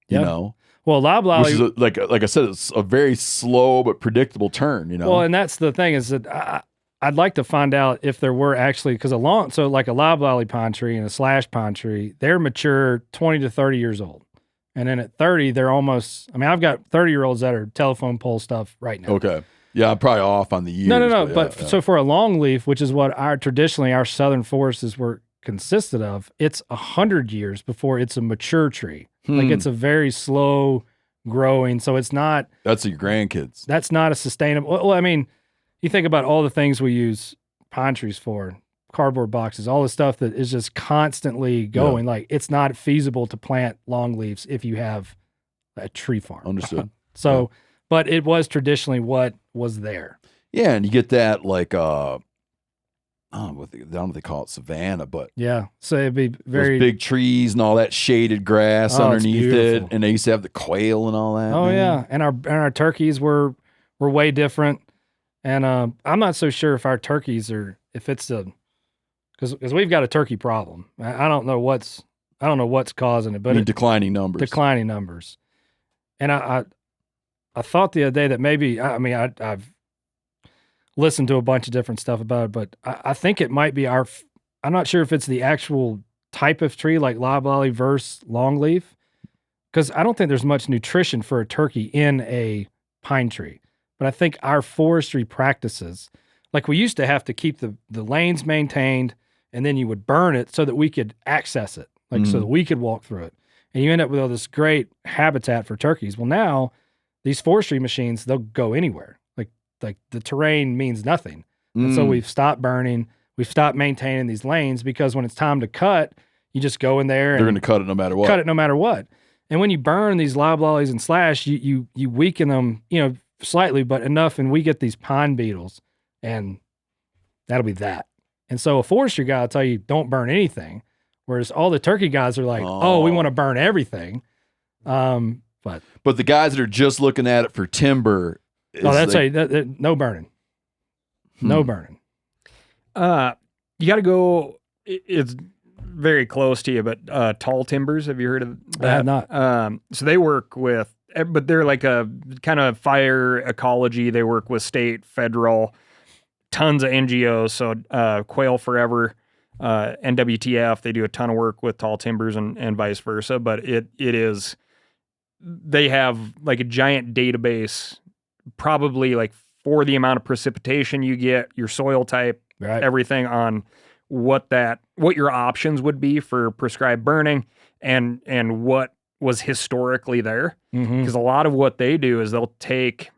You know? Well, loblolly, which is like I said, it's a very slow but predictable turn, Well, and that's the thing is that I'd like to find out if there were actually, because like a loblolly pine tree and a slash pine tree, they're mature 20 to 30 years old. And then at 30, they're almost, I've got 30-year-olds that are telephone pole stuff right now. Okay. Yeah, I'm probably off on the years. No. But So for a longleaf, which is what traditionally our southern forests were consisted of, it's 100 years before it's a mature tree. Like it's a very slow growing. So it's not. That's your grandkids. That's not a sustainable. Well, I mean, you think about all the things we use pine trees for, cardboard boxes, all the stuff that is just constantly going. Like it's not feasible to plant longleafs if you have a tree farm. Understood. So, but it was traditionally what was there. Yeah, and you get that like I don't know what they call it, savanna, but Yeah. So it'd be very those big trees and all that shaded grass Oh, it's underneath it, beautiful. and they used to have the quail and all that. Oh man. yeah, and our turkeys were way different, and I'm not so sure if our turkeys are if it's because we've got a turkey problem. I don't know what's causing it, but I mean, declining numbers. declining numbers. And I thought the other day that maybe I've listened to a bunch of different stuff about it, but I think it might be I'm not sure if it's the actual type of tree like loblolly versus longleaf, because I don't think there's much nutrition for a turkey in a pine tree. But I think our forestry practices, like we used to have to keep the lanes maintained, and then you would burn it so that we could access it, like so that we could walk through it. And you end up with all this great habitat for turkeys. Well, now these forestry machines, they'll go anywhere. Like the terrain means nothing. And so we've stopped burning. We've stopped maintaining these lanes because when it's time to cut, you just go in there. They're going to cut it no matter what. Cut it no matter what. And when you burn these loblollies and slash, you weaken them, slightly, but enough. And we get these pine beetles, and that'll be that. And so a forestry guy will tell you, don't burn anything. Whereas all the turkey guys are like, oh we want to burn everything. But the guys that are just looking at it for timber. that's no burning. No burning. You got to go. It's very close to you, but tall timbers. Have you heard of that? I have not. So they work with, but they're like a kind of fire ecology. They work with state, federal, tons of NGOs. So Quail Forever, NWTF. They do a ton of work with tall timbers and vice versa. But it is, they have like a giant database, probably like for the amount of precipitation you get, your soil type, Right. everything on what your options would be for prescribed burning and what was historically there. Because a lot of what they do is they'll take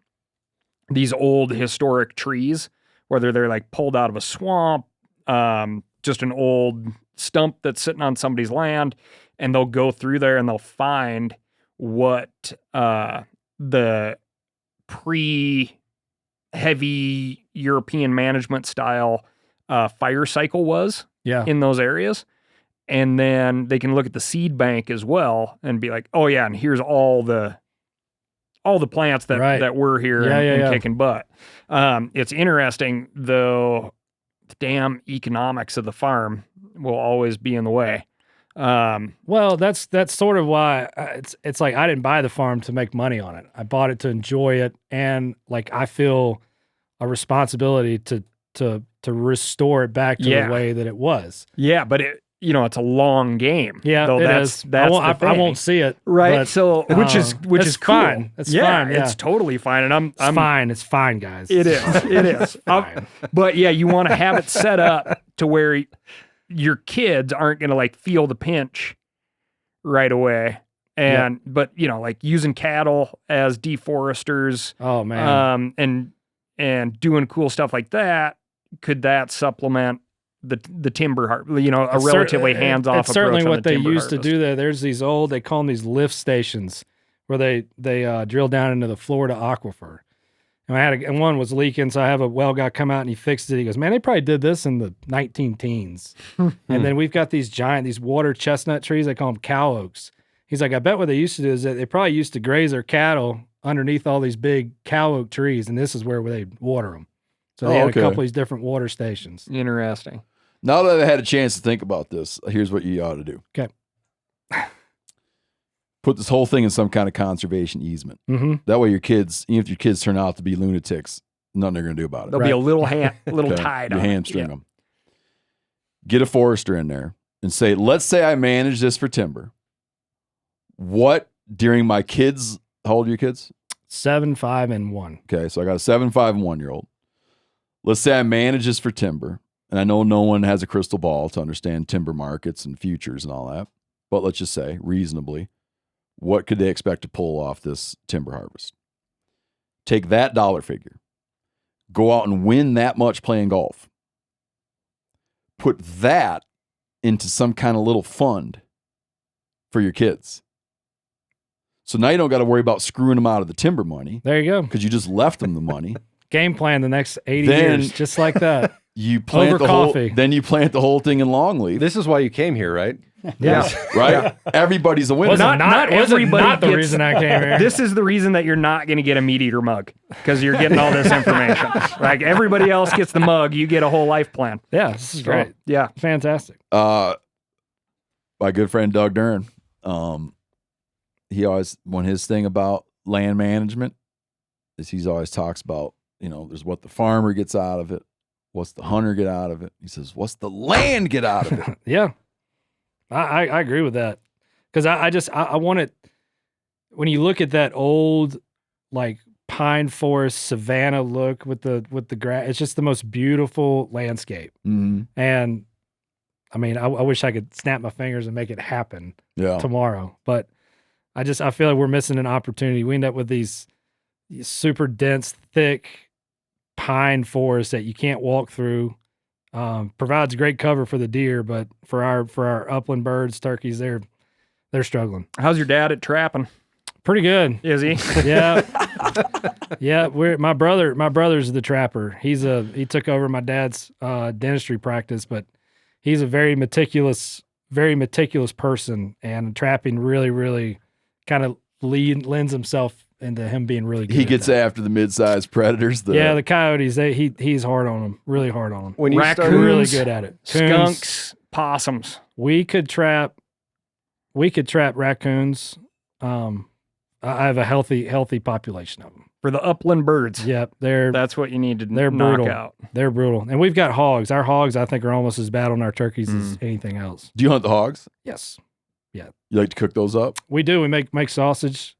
these old historic trees, whether they're like pulled out of a swamp, just an old stump that's sitting on somebody's land, and they'll go through there and they'll find what the pre-heavy European management style fire cycle was in those areas. And then they can look at the seed bank as well and be like, oh yeah, and here's all the plants that were here and kicking butt. It's interesting though, the damn economics of the farm will always be in the way. Well, that's sort of why it's like I didn't buy the farm to make money on it. I bought it to enjoy it, and like I feel a responsibility to restore it back to the way that it was. Yeah, but it's a long game. Yeah, though that's I won't see it. Right. But, so which is cool. Fine. It's fine. Yeah. It's totally fine. And I'm fine. It's fine, guys. It is. Fine. But yeah, you want to have it set up to where your kids aren't going to like feel the pinch right away. And but like using cattle as deforesters. Oh man. And doing cool stuff like that, could that supplement the timber a relatively hands-off approach? It's certainly what they used harvest. to do there. There's these they call them these lift stations where they drill down into the Florida aquifer. And one was leaking, so I have a well guy come out and he fixed it. He goes, man, they probably did this in the 19-teens. And then we've got these water chestnut trees. They call them cow oaks. He's like, I bet what they used to do is that they probably used to graze their cattle underneath all these big cow oak trees, and this is where they water them. So they had a couple of these different water stations. Interesting. Now that I had a chance to think about this, here's what you ought to do. Okay. Put this whole thing in some kind of conservation easement. Mm-hmm. That way your kids, even if your kids turn out to be lunatics, nothing they're going to do about it. There'll be a little tide you on hamstring them. Get a forester in there and say, let's say I manage this for timber. What, during my kids, how old are your kids? 7, 5, and 1. Okay, so I got a 7, 5, and 1-year-old. Let's say I manage this for timber, and I know no one has a crystal ball to understand timber markets and futures and all that, but let's just say, reasonably, what could they expect to pull off this timber harvest? Take that dollar figure, go out and win that much playing golf, put that into some kind of little fund for your kids. So now you don't got to worry about screwing them out of the timber money There you go. because you just left them the money. Game plan the next 80 Then- years, just like that. You plant Over the coffee. then you plant the whole thing in longleaf, This is why you came here, right? Yeah. right? Everybody's a winner. Wasn't not everybody not the gets- reason I came here. This is the reason that you're not going to get a MeatEater mug because you're getting all this information. Like everybody else gets the mug, you get a whole life plan. Yeah, this is great. Yeah. Fantastic. My good friend Doug Dern, he always, when his thing about land management is he's always talks about, there's what the farmer gets out of it, what's the hunter get out of it. He says, what's the land get out of it? Yeah. I agree with that. Because I want it, when you look at that old, like, pine forest savanna look with the grass, it's just the most beautiful landscape. Mm-hmm. And I mean, I wish I could snap my fingers and make it happen Yeah. tomorrow. But I feel like we're missing an opportunity. We end up with these super dense, thick pine forests that you can't walk through. Provides great cover for the deer, but for our upland birds, turkeys, they're struggling. How's your dad at trapping? Pretty good. Is he? Yeah. Yeah. My brother's the trapper. He took over my dad's dentistry practice, but he's a very meticulous person, and trapping really, really kind of lends himself into him being really good. He at gets that. after the mid-sized predators. The coyotes. He's hard on them, really hard on them. When you Raccoons, started, Really good at it. Coons, Skunks, possums. We could trap raccoons. I have a healthy population of them. For the upland birds. Yep, they're That's what you need to they're knock brutal. out. They're brutal, and we've got hogs. Our hogs, I think, are almost as bad on our turkeys as anything else. Do you hunt the hogs? Yes, You like to cook those up? we do. We make sausage.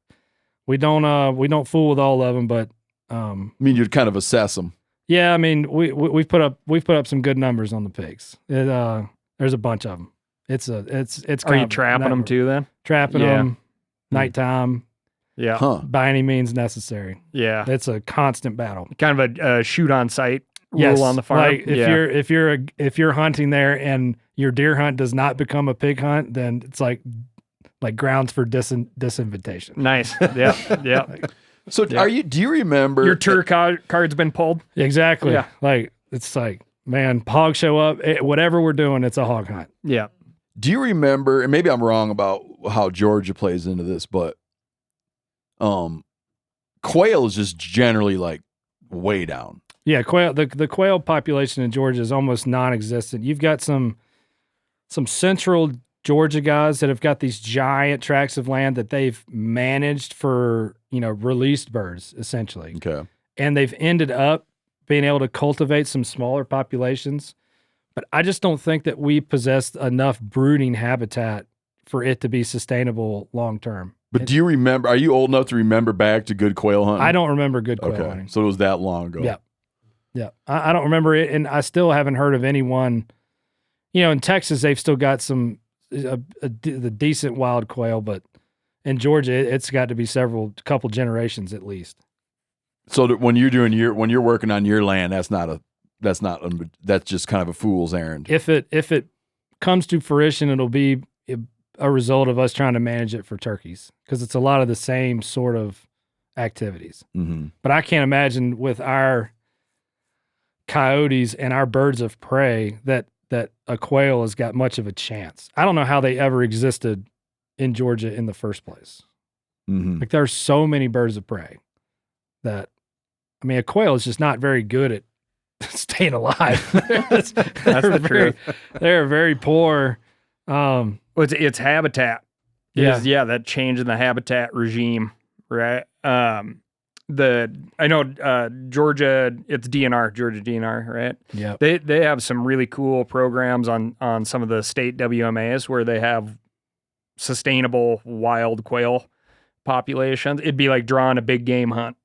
We don't fool with all of them, but I mean, you'd kind of assess them. yeah, I mean, we've put up some good numbers on the pigs. There's a bunch of them. It's Are kind you of trapping them too then? Trapping Yeah. them, nighttime, Yeah. Huh. by any means necessary. Yeah. It's a constant battle. Kind of a shoot on sight Yes, rule on the farm. like if you're hunting there and your deer hunt does not become a pig hunt, then it's like grounds for disinvitation. Nice. Yeah. Yeah. So do you remember Your tour card's been pulled. Exactly. Yeah. Like it's like, man, hogs show up. Whatever we're doing, it's a hog hunt. Yeah. Do you remember, and maybe I'm wrong about how Georgia plays into this, but quail is just generally like way down. Yeah, quail. The quail population in Georgia is almost non-existent. You've got some central Georgia guys that have got these giant tracts of land that they've managed for released birds essentially, Okay. and they've ended up being able to cultivate some smaller populations. But I just don't think that we possess enough brooding habitat for it to be sustainable long term. But do you remember, are you old enough to remember back to good quail hunting? I don't remember good quail Okay. hunting. So it was that long ago. Yeah. Yeah. I don't remember it. And I still haven't heard of anyone, in Texas, they've still got the decent wild quail, but in Georgia, it's got to be couple generations at least. So that when you're working on your land, that's just kind of a fool's errand. If it comes to fruition, it'll be a result of us trying to manage it for turkeys because it's a lot of the same sort of activities. Mm-hmm. But I can't imagine with our coyotes and our birds of prey that a quail has got much of a chance. I don't know how they ever existed in Georgia in the first place. Mm-hmm. Like there's so many birds of prey that, a quail is just not very good at staying alive. That's the truth. They're very poor. Well, it's habitat. Yeah. That change in the habitat regime, right? I know Georgia, it's DNR, Georgia DNR, right? Yeah. They have some really cool programs on some of the state WMAs where they have sustainable wild quail populations. It'd be like drawing a big game hunt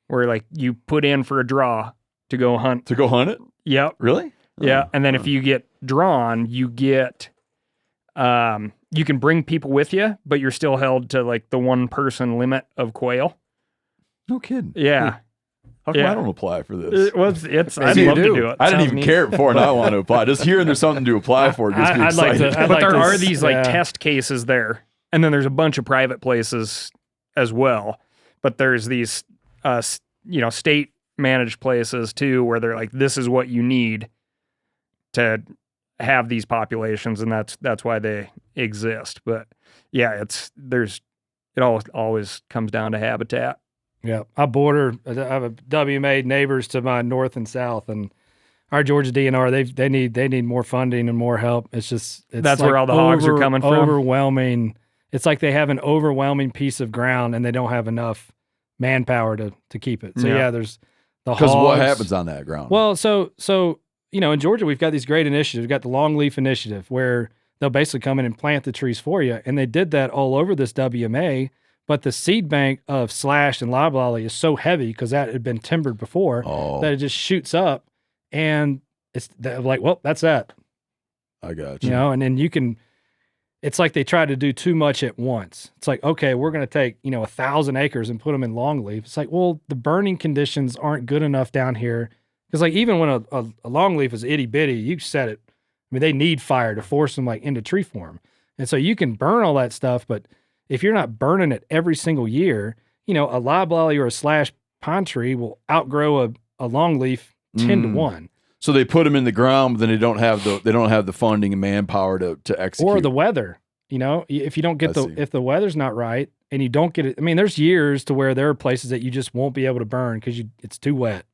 where like you put in for a draw to go hunt. To go hunt it? Yep. Really? Yeah. And then if you get drawn, you get You can bring people with you, but you're still held to like the 1 person limit of quail. No kidding. Yeah. How come Yeah. I don't apply for this? I'd you love to do. do it. I didn't Sounds even neat. care before, and I want to apply. Just hearing there's something to apply for gets me I'd like excited. to- I'd But like there to are s- these like yeah. test cases there, and then there's a bunch of private places as well. But there's these, state managed places too, where they're like, this is what you need to have these populations, and that's why they exist. But yeah, it always comes down to habitat. Yeah, I have a WMA neighbors to my north and south, and our Georgia DNR, they need more funding and more help. It's That's where all the hogs are coming from? Overwhelming. It's like they have an overwhelming piece of ground and they don't have enough manpower to keep it. So Yeah. there's the Because hogs. what happens on that ground? Well, so in Georgia, we've got these great initiatives. We've got the Longleaf Initiative where they'll basically come in and plant the trees for you, and they did that all over this WMA. But the seed bank of slash and loblolly is so heavy because that had been timbered before that it just shoots up, and they're like, well, that's that. I got You you. know, and then it's like they try to do too much at once. It's like, okay, we're going to take, 1,000 acres and put them in longleaf. It's like, well, the burning conditions aren't good enough down here. Because like even when a longleaf is itty bitty, you said it. I mean, they need fire to force them like into tree form. And so you can burn all that stuff, but if you're not burning it every single year, a loblolly or a slash pine tree will outgrow a longleaf 10 to 1. So they put them in the ground, but then they don't have the funding and manpower to execute. Or the weather. If you don't get if the weather's not right and you don't get it, I mean, there's years to where there are places that you just won't be able to burn because it's too wet.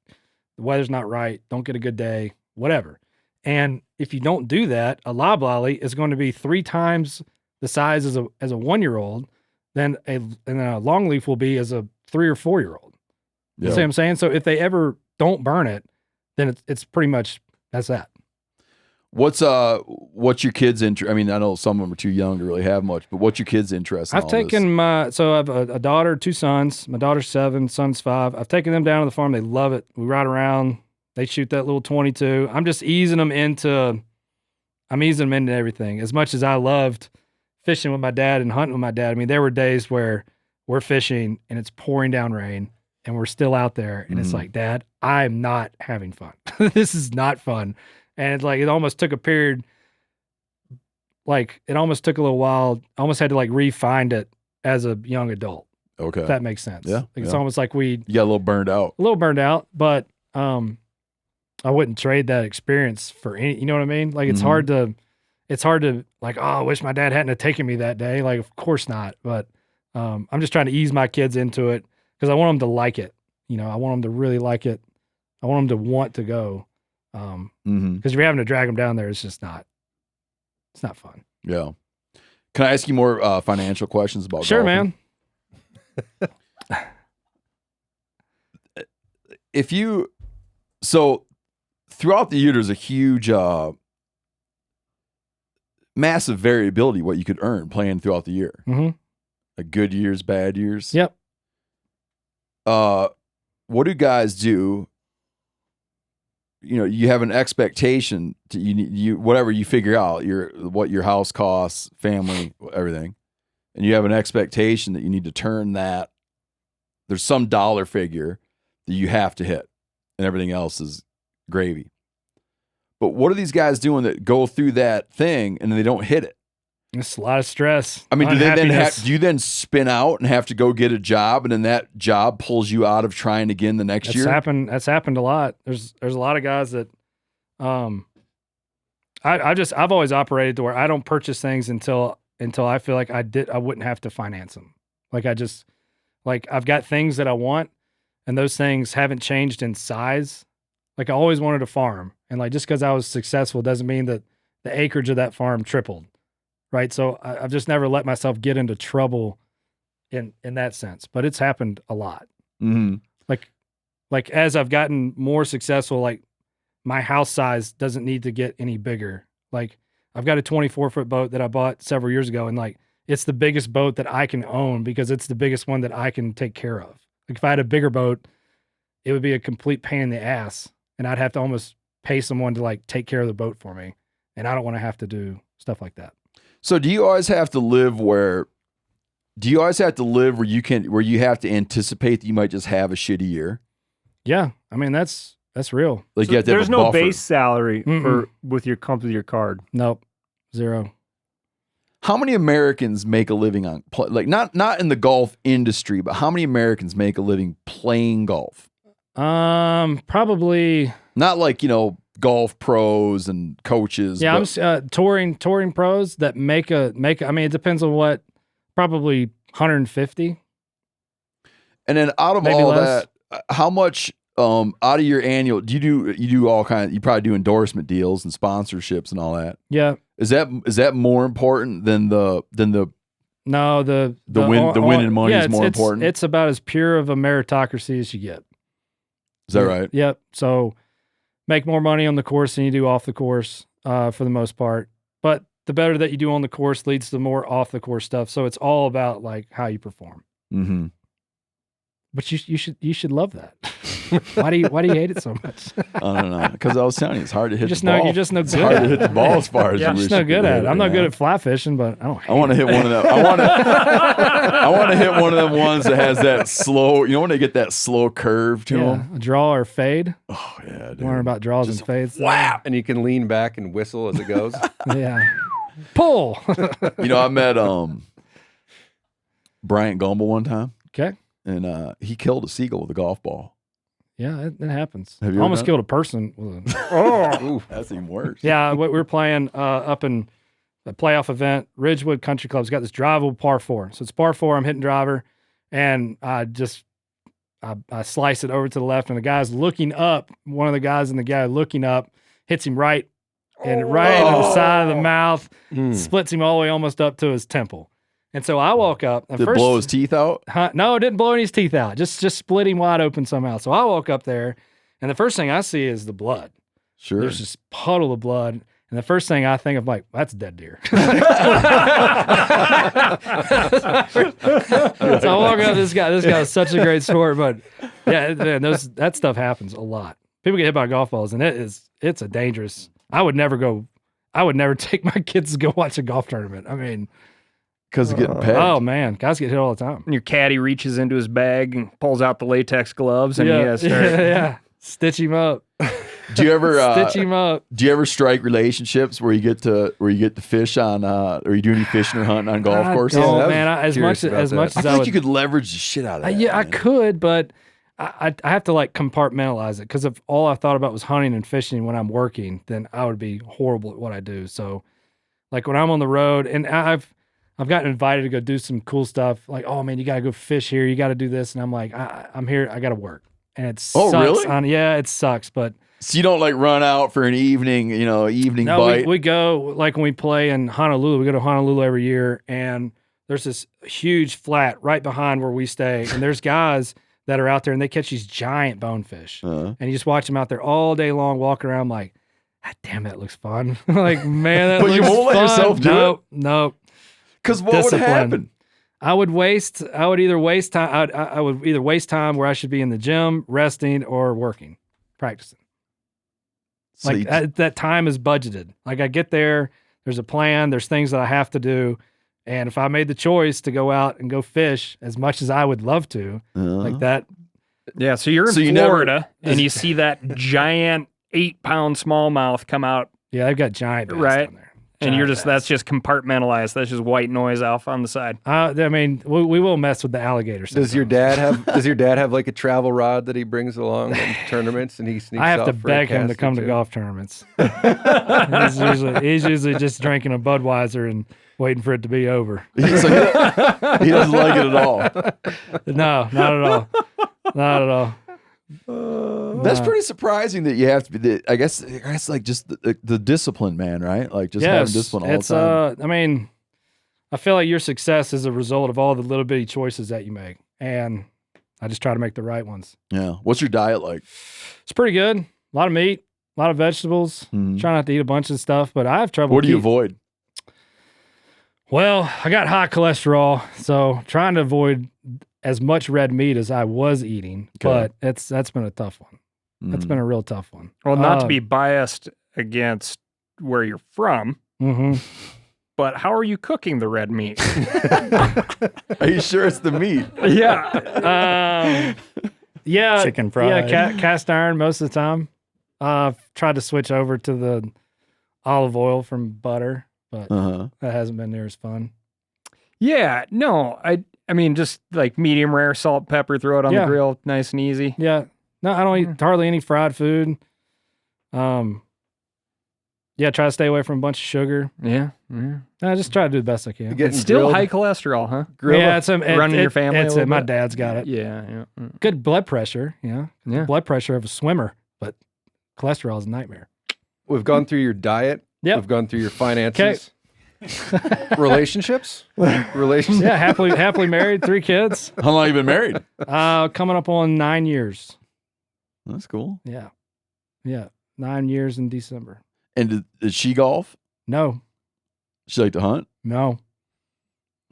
The weather's not right. Don't get a good day, whatever. And if you don't do that, a loblolly is going to be 3 times the size as a 1-year-old than a longleaf will be as a 3 or 4-year-old. You see what I'm saying? So if they ever don't burn it, then it's pretty much that's that. What's your kids' interest? I mean, I know some of them are too young to really have much, but what's your kids' interest? In I've all taken this? I have a daughter, 2 sons. My daughter's 7, son's 5. I've taken them down to the farm. They love it. We ride around. They shoot that little 22. I'm just easing them into everything. As much as I loved fishing with my dad and hunting with my dad, I mean, there were days where we're fishing and it's pouring down rain and we're still out there and it's like, Dad, I'm not having fun. This is not fun. And it's like, it almost took a period, like it almost took a little while. I almost had to like re-find it as a young adult. Okay. If that makes sense. Yeah, Like, it's yeah. almost like You got a little burned out. but I wouldn't trade that experience for any, you know what I mean? Like it's hard to like, oh, I wish my dad hadn't have taken me that day. Like, of course not. But I'm just trying to ease my kids into it because I want them to like it. I want them to really like it. I want them to want to go. Because if you're having to drag them down there, it's not fun. Yeah. Can I ask you more financial questions about Sure, golfing? man. So throughout the year, there's a huge, massive variability what you could earn playing throughout the year. Mm-hmm. Like good years, bad years. Yep. What do guys do? You have an expectation to you whatever you figure out what your house costs, family, everything, and you have an expectation that you need to turn that. There's some dollar figure that you have to hit, and everything else is gravy. But what are these guys doing that go through that thing and they don't hit it? It's a lot of stress. I mean, do unhappiness. you then spin out and have to go get a job, and then that job pulls you out of trying again the next year? That's happened a lot. There's a lot of guys that, I've always operated to where I don't purchase things until I feel like I wouldn't have to finance them. Like I've got things that I want, and those things haven't changed in size. Like I always wanted a farm, and like just because I was successful doesn't mean that the acreage of that farm tripled. Right. So I've just never let myself get into trouble in that sense, but it's happened a lot. Mm-hmm. Like as I've gotten more successful, like my house size doesn't need to get any bigger. Like I've got a 24-foot boat that I bought several years ago, and like it's the biggest boat that I can own because it's the biggest one that I can take care of. Like if I had a bigger boat, it would be a complete pain in the ass, and I'd have to almost pay someone to like take care of the boat for me. And I don't want to have to do stuff like that. So do you always have to live where? Do you always have to live where you have to anticipate that you might just have a shitty year? Yeah, I mean that's real. Like you have to have There's a no buffer. base salary Mm-mm. with your card. Nope, 0. How many Americans make a living on like not in the golf industry, but how many Americans make a living playing golf? Probably. Not like golf pros and coaches. Yeah, but I'm touring pros that make a. I mean, it depends on what. Probably 150. and then out of maybe all less. that, how much out of your annual you do all kind of, you probably do endorsement deals and sponsorships and all that. Yeah. Is that more important than the No, the winning money is more it's, important? It's about as pure of a meritocracy as you get. Is that right? Yep. So make more money on the course than you do off the course, for the most part. But the better that you do on the course leads to more off the course stuff. So it's all about like how you perform. Mm-hmm. But you should love that. Why do you hate it so much? I don't know, because I was telling you it's hard to hit You're the ball. you're just no good. It's hard to hit the ball as far as Yeah, you I'm wish just no you good could at hit it. I'm not good man. at fly fishing, but I don't. I want to hit one of them. I want to hit one of them ones that has that slow. You know when they get that slow curve to them. A draw or fade. Oh yeah, dude. Learn about draws and fades. Wow. And you can lean back and whistle as it goes. Yeah. Pull. I met Bryant Gumbel one time. Okay. And he killed a seagull with a golf ball. Yeah, it happens. Have you Almost ever killed a person. Oh, that's even worse. yeah. We were playing up in a playoff event. Ridgewood Country Club's got this drivable par 4. So it's par 4. I'm hitting driver, and I slice it over to the left, and the guy's looking up. One of the guys in the guy looking up hits him right in the side of the mouth, splits him all the way almost up to his temple. And so I walk up. Did it blow his teeth out? No, it didn't blow any his teeth out. Just split him wide open somehow. So I walk up there, and the first thing I see is the blood. Sure. There's this puddle of blood. And the first thing I think of, like, that's a dead deer. So I walk up, this guy is such a great sport. But yeah, man, that stuff happens a lot. People get hit by golf balls, and it's a dangerous. I would never take my kids to go watch a golf tournament. I mean, because of getting pegged. Oh man, guys get hit all the time. And your caddy reaches into his bag and pulls out the latex gloves, and yeah, stitch him up. Do you ever stitch him up? Do you ever strike relationships where you get to fish on, or you do any fishing or hunting on golf courses? Oh man, as much as I feel like you could leverage the shit out of that. Yeah, I could, but I have to like compartmentalize it, because if all I thought about was hunting and fishing when I'm working, then I would be horrible at what I do. So, like when I'm on the road, and I've gotten invited to go do some cool stuff. Like, oh man, you got to go fish here. You got to do this, and I'm like, I'm here. I got to work, and it sucks. Oh really? Yeah, it sucks, but. So you don't like run out for an evening bite? We go, like when we play in Honolulu, we go to Honolulu every year, and there's this huge flat right behind where we stay. And there's guys that are out there, and they catch these giant bonefish. And you just watch them out there all day long, walking around like, God damn, that looks fun. Like, man, that but looks you won't fun. let yourself do it? Nope. Because what would happen? I would either waste time. I would either waste time where I should be in the gym, resting, or working, practicing. So Like that time is budgeted. Like I get there, there's a plan, there's things that I have to do. And if I made the choice to go out and go fish as much as I would love to, like that. Yeah. So you're in Florida and you see that giant 8-pound smallmouth come out. Yeah, they've got giant bass right down there. And you're that's just compartmentalized. That's just white noise off on the side. I mean, we will mess with the alligators. Does your dad have like a travel rod that he brings along in tournaments, and he sneaks I have off to for a beg him to cast or come to two? golf tournaments. he's usually just drinking a Budweiser and waiting for it to be over. He doesn't like it at all. No, not at all. Not at all. That's pretty surprising that you have to be. I guess like just the discipline, man, right? Like just having discipline all the time. I mean, I feel like your success is a result of all the little bitty choices that you make, and I just try to make the right ones. Yeah. What's your diet like? It's pretty good. A lot of meat, a lot of vegetables. Try not to eat a bunch of stuff, but I have trouble. What do you avoid? Well, I got high cholesterol, so trying to avoid as much red meat as I was eating, but that's been a tough one. That's been a real tough one. Well, not to be biased against where you're from, but how are you cooking the red meat? Are you sure it's the meat? Yeah. Yeah. Chicken fried. Yeah, cast iron most of the time. Tried to switch over to the olive oil from butter, but Uh-huh. that hasn't been near as fun. Yeah. No, I mean, just like medium rare, salt, pepper, throw it on the Yeah. grill, nice and easy. Yeah. No, I don't eat hardly any fried food. Yeah, try to stay away from a bunch of sugar. Yeah. Yeah. I just try to do the best I can. Getting It's still grilled. high cholesterol, huh? Yeah, it's running your family a little my bit? dad's got it. Yeah. Yeah. Good blood pressure. Yeah. Yeah. Blood pressure of a swimmer, but cholesterol is a nightmare. We've gone through your diet. Yep. We've gone through your finances. Relationships. Relationships. Yeah, happily married, 3 kids. How long you been married? Coming up on 9 years. That's cool. Yeah. Yeah. 9 years in December. And did she golf? No. She like to hunt? No.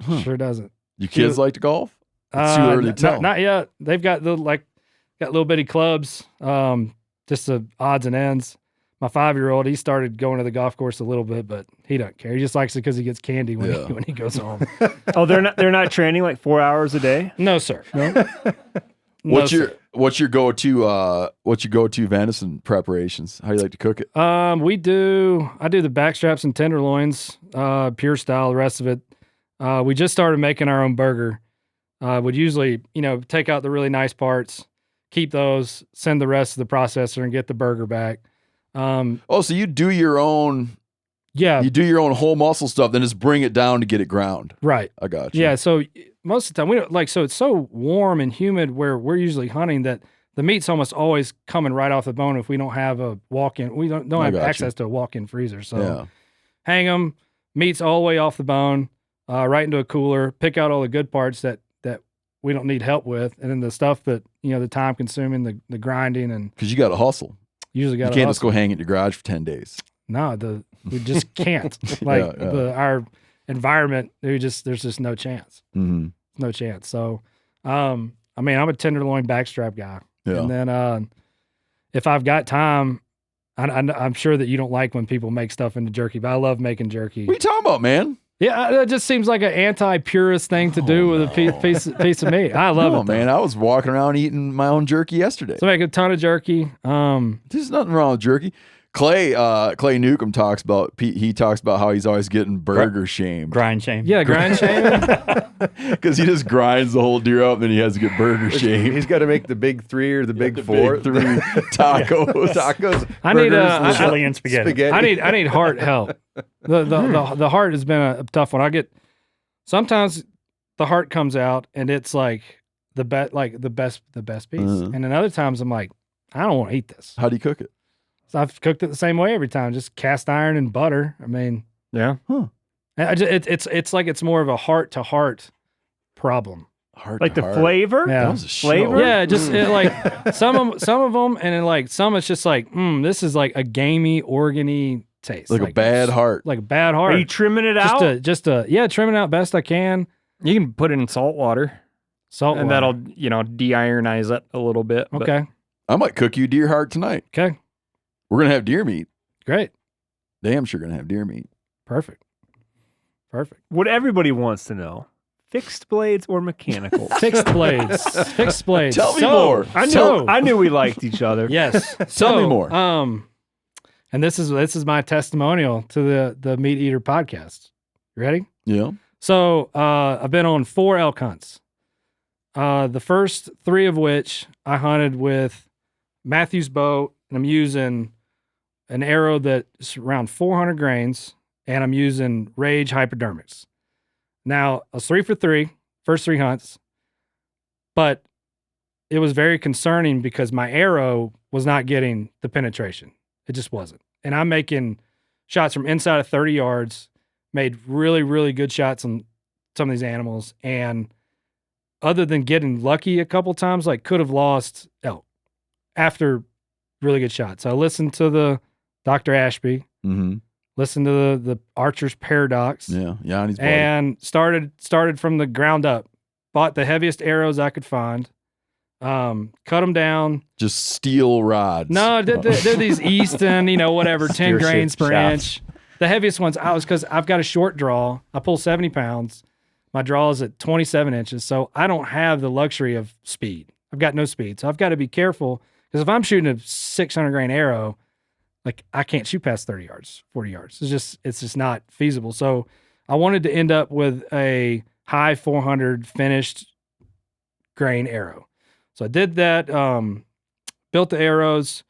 Huh. Sure doesn't. Your kids like to golf? It's too early to tell. Not yet. They've got got little bitty clubs, just the odds and ends. My 5-year-old, he started going to the golf course a little bit, but he doesn't care. He just likes it because he gets candy when, Yeah. when he goes home. Oh, they're not training like 4 hours a day? No, sir. No. What's No, your go-to venison preparations? How do you like to cook it? I do the backstraps and tenderloins, pure style. The rest of it, we just started making our own burger. Would usually, take out the really nice parts, keep those, send the rest to the processor, and get the burger back. So you do your own. Yeah, You do your own whole muscle stuff, then just bring it down to get it ground. right. I got you. Yeah, so most of the time we don't so it's so warm and humid where we're usually hunting that the meat's almost always coming right off the bone if we don't have a walk-in. We don't I have got you. access to a walk-in freezer. So Yeah. hang them, meat's all the way off the bone, right into a cooler, pick out all the good parts that we don't need help with, and then the stuff that, the time consuming, the grinding, and Because you got to hustle. usually You got can't just go hang it in your garage for 10 days. No, we just can't. Like Yeah. our environment, there's just no chance. Mm-hmm. No chance. So, I'm a tenderloin backstrap guy. Yeah. And then if I've got time, I'm sure that you don't like when people make stuff into jerky, but I love making jerky. What are you talking about, man? Yeah, it just seems like an anti-purist thing to do with a piece of meat. I love it, though. man. I was walking around eating my own jerky yesterday. So I make a ton of jerky. There's nothing wrong with jerky. Clay Newcomb talks about how he's always getting burger shamed Grind shame. Yeah, grind shaming. because he just grinds the whole deer up and then he has to get burger shamed. He's got to make the big 3 or the big 4. Big 3 tacos. Tacos. I need burgers, chili and spaghetti. I need heart help. The heart has been a tough one. Sometimes the heart comes out and it's like the best piece, Uh-huh. and then other times I'm like, I don't want to eat this. How do you cook it? So I've cooked it the same way every time, just cast iron and butter. Yeah. It's like it's more of a heart to heart problem. Heart Like to the heart. flavor? Yeah. That was a show. Flavor? Yeah, just like some of them, and then like some it's just like, this is like a gamey, organy taste, Like a bad heart. like a bad heart. Are you trimming it out? Trimming it out best I can. You can put it in salt water, Salt and water. that'll de-ironize it a little bit. but- Okay. I might cook you deer heart tonight. Okay. We're gonna have deer meat. Great. Damn sure gonna have deer meat. Perfect. What everybody wants to know: fixed blades or mechanical? Fixed blades. Fixed blades. Tell me more. I knew we liked each other. Yes. Tell me more. And this is my testimonial to the MeatEater podcast. You ready? Yeah. So I've been on 4 elk hunts. The first 3 of which I hunted with Matthew's bow, and I'm using an arrow that's around 400 grains, and I'm using Rage hypodermics. Now, I was 3 for 3, first 3 hunts, but it was very concerning because my arrow was not getting the penetration. It just wasn't. And I'm making shots from inside of 30 yards, made really, really good shots on some of these animals. And other than getting lucky a couple times, like could have lost elk after really good shots. I listened to the Dr. Ashby, Mm-hmm. listened to the Archer's Paradox, Yeah. Janis buddy. and started from the ground up. Bought the heaviest arrows I could find, cut them down. Just steel rods. No, they're these Easton, whatever, 10 Steer grains per shafts. inch. the heaviest ones I was because I've got a short draw. I pull 70 pounds. My draw is at 27 inches, so I don't have the luxury of speed. I've got no speed, so I've got to be careful because if I'm shooting a 600 grain arrow, like I can't shoot past 30 yards, 40 yards. It's just not feasible. So I wanted to end up with a high 400 finished grain arrow. So I did that, built the arrows,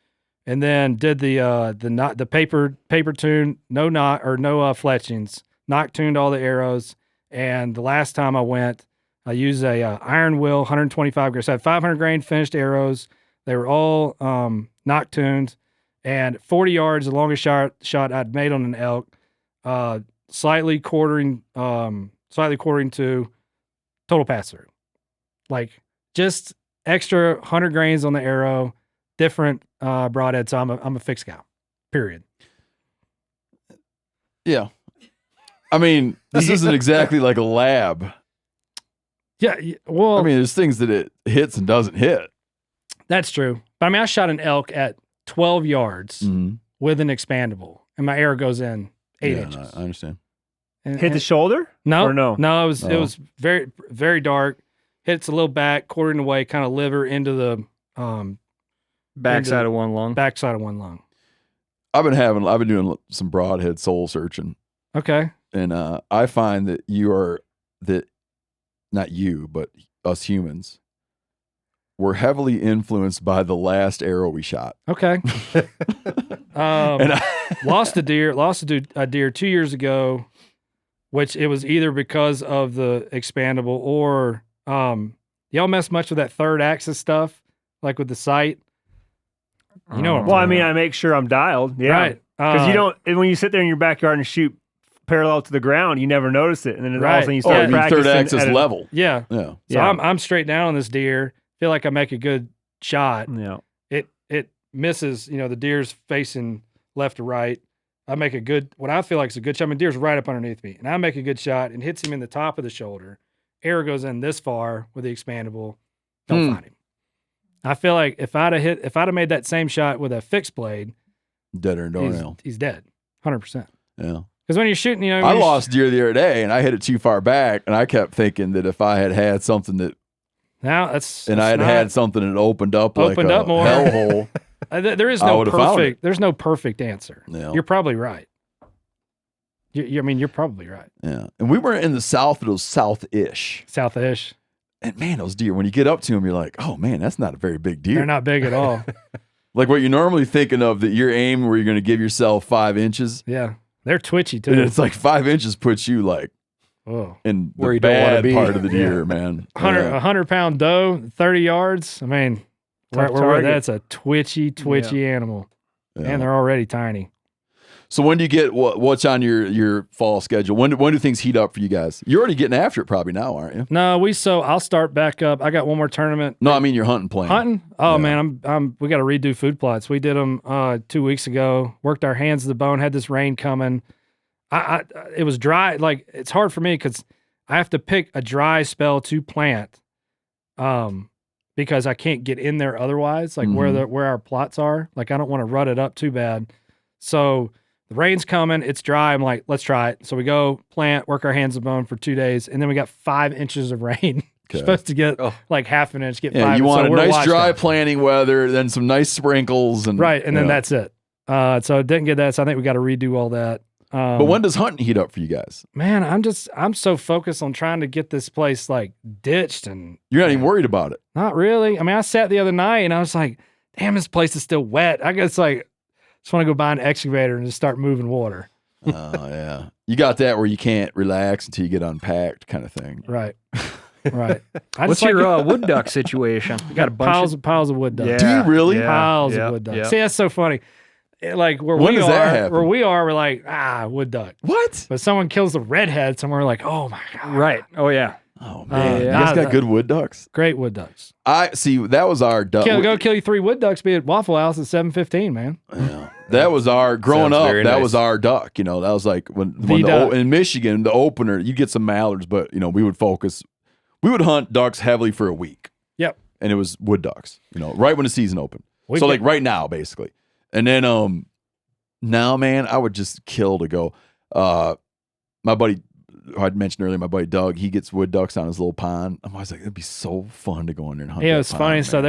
and then did the paper tune, no fletchings, knock tuned all the arrows. And the last time I went, I used a iron wheel, 125 grain. So I had 500 grain finished arrows. They were all knock tuned, and 40 yards, the longest shot I'd made on an elk, slightly quartering to total pass through, like just extra 100 grains on the arrow, different broadhead. So I'm a fixed cow, period. Yeah. I mean, this isn't exactly like a lab. Yeah. Well, I mean, there's things that it hits and doesn't hit. That's true. But I mean, I shot an elk at 12 yards with an expandable, and my arrow goes in 8 inches. I understand. And, Hit the shoulder? No, Or no? No, it was very, very dark. Hits a little back, quartering away, kind of liver into the Backside of one lung. backside of one lung. I've been doing some broadhead soul searching, Okay. and I find that not you, but us humans, we're heavily influenced by the last arrow we shot. Okay. And Lost a deer 2 years ago, which it was either because of the expandable or y'all mess much with that third axis stuff, like with the sight. You know what I'm Well, I talking mean, about. I make sure I'm dialed. Yeah. Right. Because you don't, and when you sit there in your backyard and shoot parallel to the ground, you never notice it. And then all of a sudden you start practicing. third axis at a- level. Yeah. Yeah. So Yeah. I'm straight down on this deer. Feel like I make a good shot. Yeah. It misses, the deer's facing left to right. I make what I feel like is a good shot. I mean, deer's right up underneath me, and I make a good shot and hits him in the top of the shoulder. Arrow goes in this far with the expandable. Don't find him. I feel like if I'd have made that same shot with a fixed blade, Deader and doornail. he's dead, 100%. Yeah. Because when you're shooting, I lost deer the other day, and I hit it too far back, and I kept thinking that if I had something that, now I had something that opened up like Opened a up more. hellhole. There is I no would've found perfect. There's no perfect answer. Yeah. You're probably right. You're probably right. Yeah. And we were in the south, but it was south-ish. South-ish. And man, those deer, when you get up to them, you're like, oh man, that's not a very big deer. They're not big at all. Like what you're normally thinking of, that you're aiming where you're going to give yourself 5 inches. Yeah. They're twitchy too. And it's like 5 inches puts you like Oh. in the Where you don't wanna bad be. part of the deer, man. 100-pound doe, 30 yards. I mean, Tough where target. that's a twitchy animal. Yeah. And they're already tiny. So when do you get what's on your fall schedule? When do things heat up for you guys? You're already getting after it probably now, aren't you? No, I'll start back up. I got one more tournament. No, I mean your hunting plan. Hunting? Oh Yeah. man, we got to redo food plots. We did them 2 weeks ago. Worked our hands to the bone. Had this rain coming. It was dry. Like it's hard for me because I have to pick a dry spell to plant, because I can't get in there otherwise. Like where our plots are. Like I don't want to rut it up too bad. So the rain's coming. It's dry. I'm like, let's try it. So we go plant, work our hands to the bone for 2 days, and then we got 5 inches of rain. We're supposed to get like half an inch. Get Yeah, 5. you want so a we're nice dry watched it. planting weather, then some nice sprinkles, and Right, and then that's it. So I didn't get that. So I think we got to redo all that. But when does hunting heat up for you guys? Man, I'm so focused on trying to get this place like ditched, and You're not even worried about it. not really. I mean, I sat the other night and I was like, damn, this place is still wet. I guess like just want to go buy an excavator and just start moving water. Oh yeah, you got that where you can't relax until you get unpacked, kind of thing. Right. Right. I What's just like your wood duck situation? You got a bunch piles of wood ducks. Yeah, Do you really? yeah, Piles yeah, of wood ducks. yeah. See, that's so funny. Like When we does that happen? we're like, wood duck. What? But someone kills the redhead, somewhere we're like, oh my God. Right. Oh yeah. Oh man, you yeah. guys got good wood ducks. Great wood ducks. I see. That was our duck. Go kill you 3 wood ducks, be at Waffle House at 7:15, man. Yeah. That was our growing Sounds up. very That nice. was our duck. That was like when duck. in Michigan, the opener, you get some mallards, but we would focus. We would hunt ducks heavily for a week. Yep. And it was wood ducks. Right when the season opened. We so get- like right now, basically. And then Now, man, I would just kill to go. My buddy, who I'd mentioned earlier, my buddy Doug, he gets wood ducks on his little pond. I'm always like, it'd be so fun to go in there and hunt. Yeah, that it's pond, funny. man. So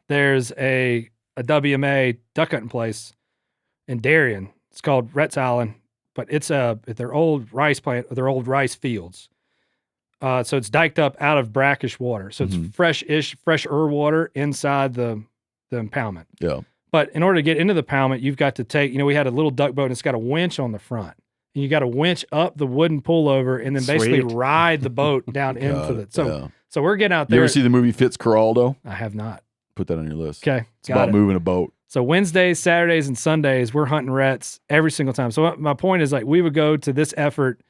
there's a WMA duck hunting place in Darien. It's called Rhett's Island, but it's their old rice plant, their old rice fields. So it's diked up out of brackish water. So it's fresher water inside the impoundment. Yeah. But in order to get into the impoundment, you've got to take, we had a little duck boat and it's got a winch on the front. And you got to winch up the wooden pullover and then basically ride the boat down into it. So we're getting out there. You ever see the movie Fitzcarraldo? I have not. Put that on your list. Okay. It's about moving a boat. So Wednesdays, Saturdays, and Sundays, we're hunting rets every single time. So my point is, like, we would go to this effort,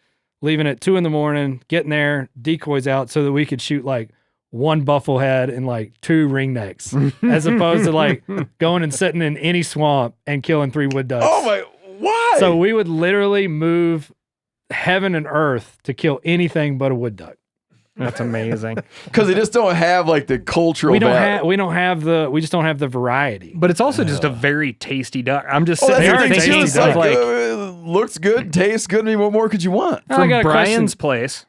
leaving at 2 a.m, getting there, decoys out so that we could shoot like 1 buffalo head and like 2 ringnecks, as opposed to like going and sitting in any swamp and killing 3 wood ducks. Oh my, why? So we would literally move heaven and earth to kill anything but a wood duck. That's amazing. Because they just don't have like the cultural. We just don't have the variety. But it's also just a very tasty duck. I'm just Oh, sitting that's there the thing thinking, too. It's stuff like, like looks good, tastes good. I mean, what more could you want? I from got a Brian's question. place.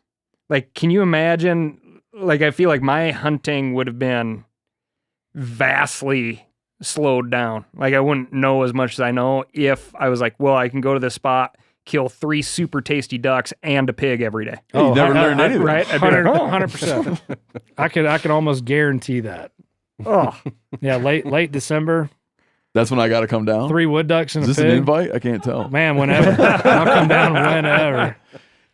Like, can you imagine? Like, I feel like my hunting would have been vastly slowed down. Like, I wouldn't know as much as I know if I was like, well, I can go to this spot, kill 3 super tasty ducks and a pig every day. Hey, you never learned anything. Right? I'd be like, 100%. I could almost guarantee that. oh, Yeah, late December, That's when I got to come down. 3 wood ducks and Is a this pig. an invite? I can't tell. Man, whenever. I'll come down whenever.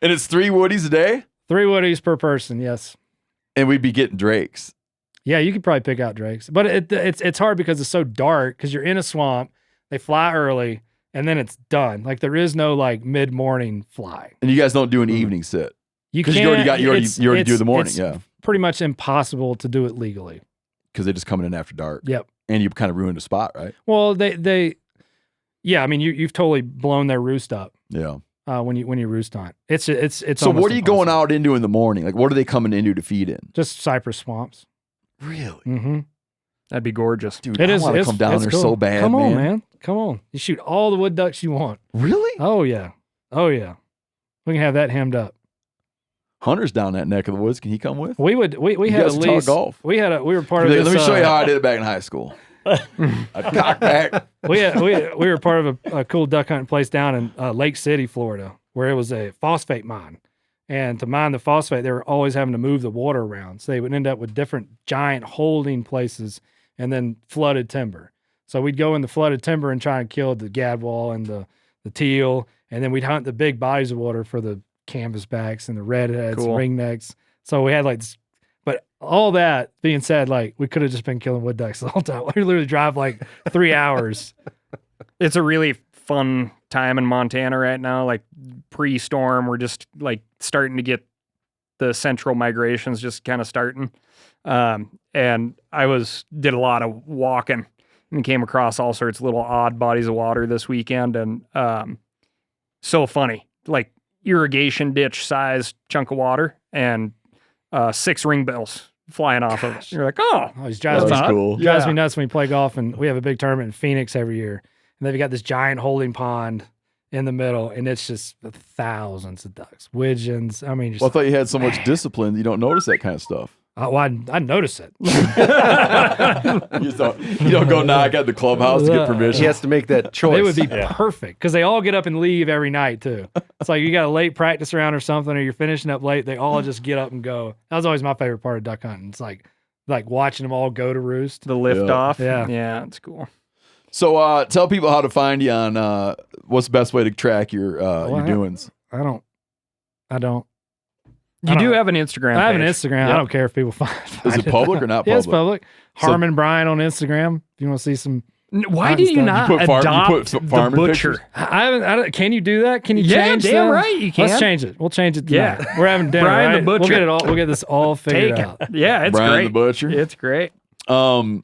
And it's 3 woodies a day, 3 woodies per person, yes. and we'd be getting drakes. Yeah, you could probably pick out drakes. But it's hard because it's so dark, because you're in a swamp, they fly early, and then it's done. Like, there is no like mid-morning fly. And you guys don't do an evening sit You because can't. you already do the morning. It's Yeah, pretty much impossible to do it legally. because they're just coming in after dark. Yep. And you kind of ruined the spot, right? Well, yeah. I mean, you've totally blown their roost up Yeah. when you roost hunt. It's So almost what are you going impossible. out into in the morning? Like, what are they coming into to feed in? Just cypress swamps. Really, Mm-hmm. that'd be gorgeous. dude? It I is. want to it's- come down it's there cool. so bad. Come on, man. Come on. You shoot all the wood ducks you want. Really? Oh yeah. Oh yeah. We can have that hemmed up. Hunter's down that neck of the woods. Can he come with? We had You at guys talk least golf. we were part of Let this. me show you how I did it back in high school. I'd cock back. we were part of a cool duck hunting place down in Lake City, Florida, where it was a phosphate mine. And to mine the phosphate, they were always having to move the water around. So they would end up with different giant holding places and then flooded timber. So we'd go in the flooded timber and try and kill the gadwall and the teal. And then we'd hunt the big bodies of water for the canvasbacks and the redheads Cool. and ringnecks. So we had like this, but all that being said, like, we could have just been killing wood ducks the whole time. We literally drive like 3 hours. It's a really fun time in Montana right now. Like, pre-storm, we're just like starting to get the central migrations just kind of starting. And I did a lot of walking and came across all sorts of little odd bodies of water this weekend. And so funny, like irrigation ditch sized chunk of water and 6 ringbills flying off of it. You're like, oh, Oh, he's drives That's me, cool. drives me nuts when we play golf, and we have a big tournament in Phoenix every year. And they've got this giant holding pond in the middle, and it's just thousands of ducks, widgeons. I mean, just, Well, I thought you had so much discipline that you don't notice that kind of stuff. I notice it. You don't go knock at the clubhouse to get permission. He has to make that choice. It would be perfect because they all get up and leave every night too. It's like you got a late practice round or something, or you're finishing up late. They all just get up and go. That was always my favorite part of duck hunting. It's like watching them all go to roost. the lift Yeah. off. Yeah. Yeah, it's cool. So tell people how to find you on what's the best way to track your doings. I don't. You do have an Instagram I have an page. Instagram. I don't care if people find Is it public or not Yeah, it's public? public. Harman Brian on Instagram. If you want to see some. Why Hunting do you stuff. not You put farm- you adopt put the farming butcher? pictures? I don't, can you do that? Can you Yeah, change damn that? right you Let's can. change it. We'll change it Yeah. tonight. We're having dinner, Brian the right? Butcher. We'll get it all. We'll get this all figured Take out. it. Yeah, it's Brian great. the Butcher. It's great. And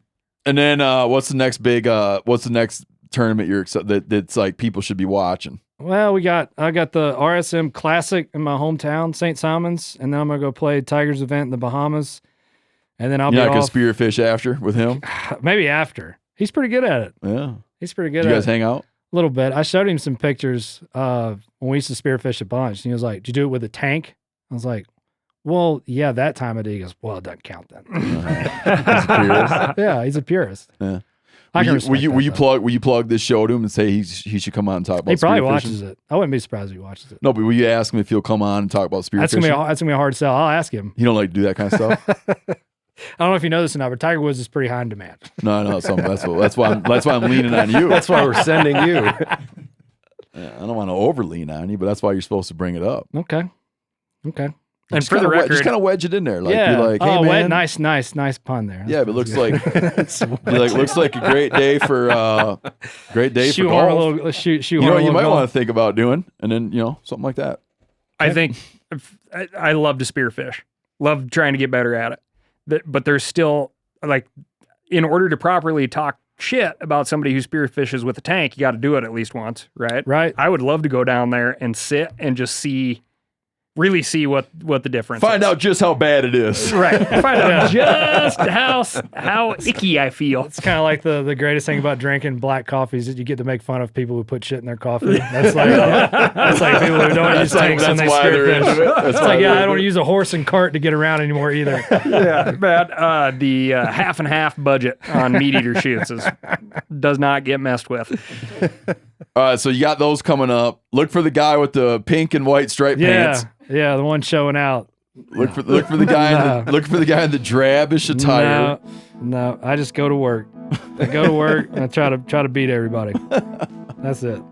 then what's the next big? What's the next tournament you're that's like people should be watching? Well, I got the RSM Classic in my hometown, St. Simon's, and then I'm gonna go play Tiger's event in the Bahamas, and then I'll You're be not gonna off spearfish after with him. maybe after. He's pretty good at it. Yeah. He's pretty good Do you at guys it. hang out? little bit. I showed him some pictures when we used to spearfish a bunch. And he was like, "Did you do it with a tank?" I was like, "Well, yeah, that time I did." He goes, "Well, it doesn't count then." He's a purist. Yeah, he's a purist. Yeah. I can Will respect you that, though. will you plug this show to him and say he should come on and talk about He probably spearfishing? watches it. I wouldn't be surprised if he watches it. No, but will you ask him if he'll come on and talk about spearfishing? That's gonna be a hard sell. I'll ask him. He don't like to do that kind of stuff. I don't know if you know this or not, but Tiger Woods is pretty high in demand. No, I know. That's why I'm leaning on you. That's why we're sending you. Yeah, I don't want to over lean on you, but that's why you're supposed to bring it up. Okay. And Just for the kinda record, just kind of wedge it in there, like yeah. be like, hey oh, man, nice pun there. yeah, but it looks like looks like a great day for golf. Shoot. You know what you might want to think about doing, and then something like that. I think I love to spearfish. Love trying to get better at it. But there's still, like, in order to properly talk shit about somebody who spearfishes with a tank, you got to do it at least once, right? Right. I would love to go down there and sit and just really see what the difference Find is. out just how bad it is. Right. Find out just how icky I feel. It's kind of like the greatest thing about drinking black coffee is that you get to make fun of people who put shit in their coffee. That's like people who don't use tanks when they spearfish. It's like, I don't use a horse and cart to get around anymore either. Yeah, but the half and half budget on MeatEater shoots does not get messed with. All right, so you got those coming up. Look for the guy with the pink and white striped pants. Yeah, the one showing out. Look for the guy look for the guy in the drabish attire. No, I just go to work. I go to work and I try to beat everybody. That's it. All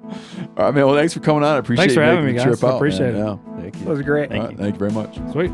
right, man. Well, thanks for coming on. I appreciate Thanks for you having making me, the guys. trip out. I appreciate man. it. Yeah. Thank you. That was great. All right, thank you very much. Sweet.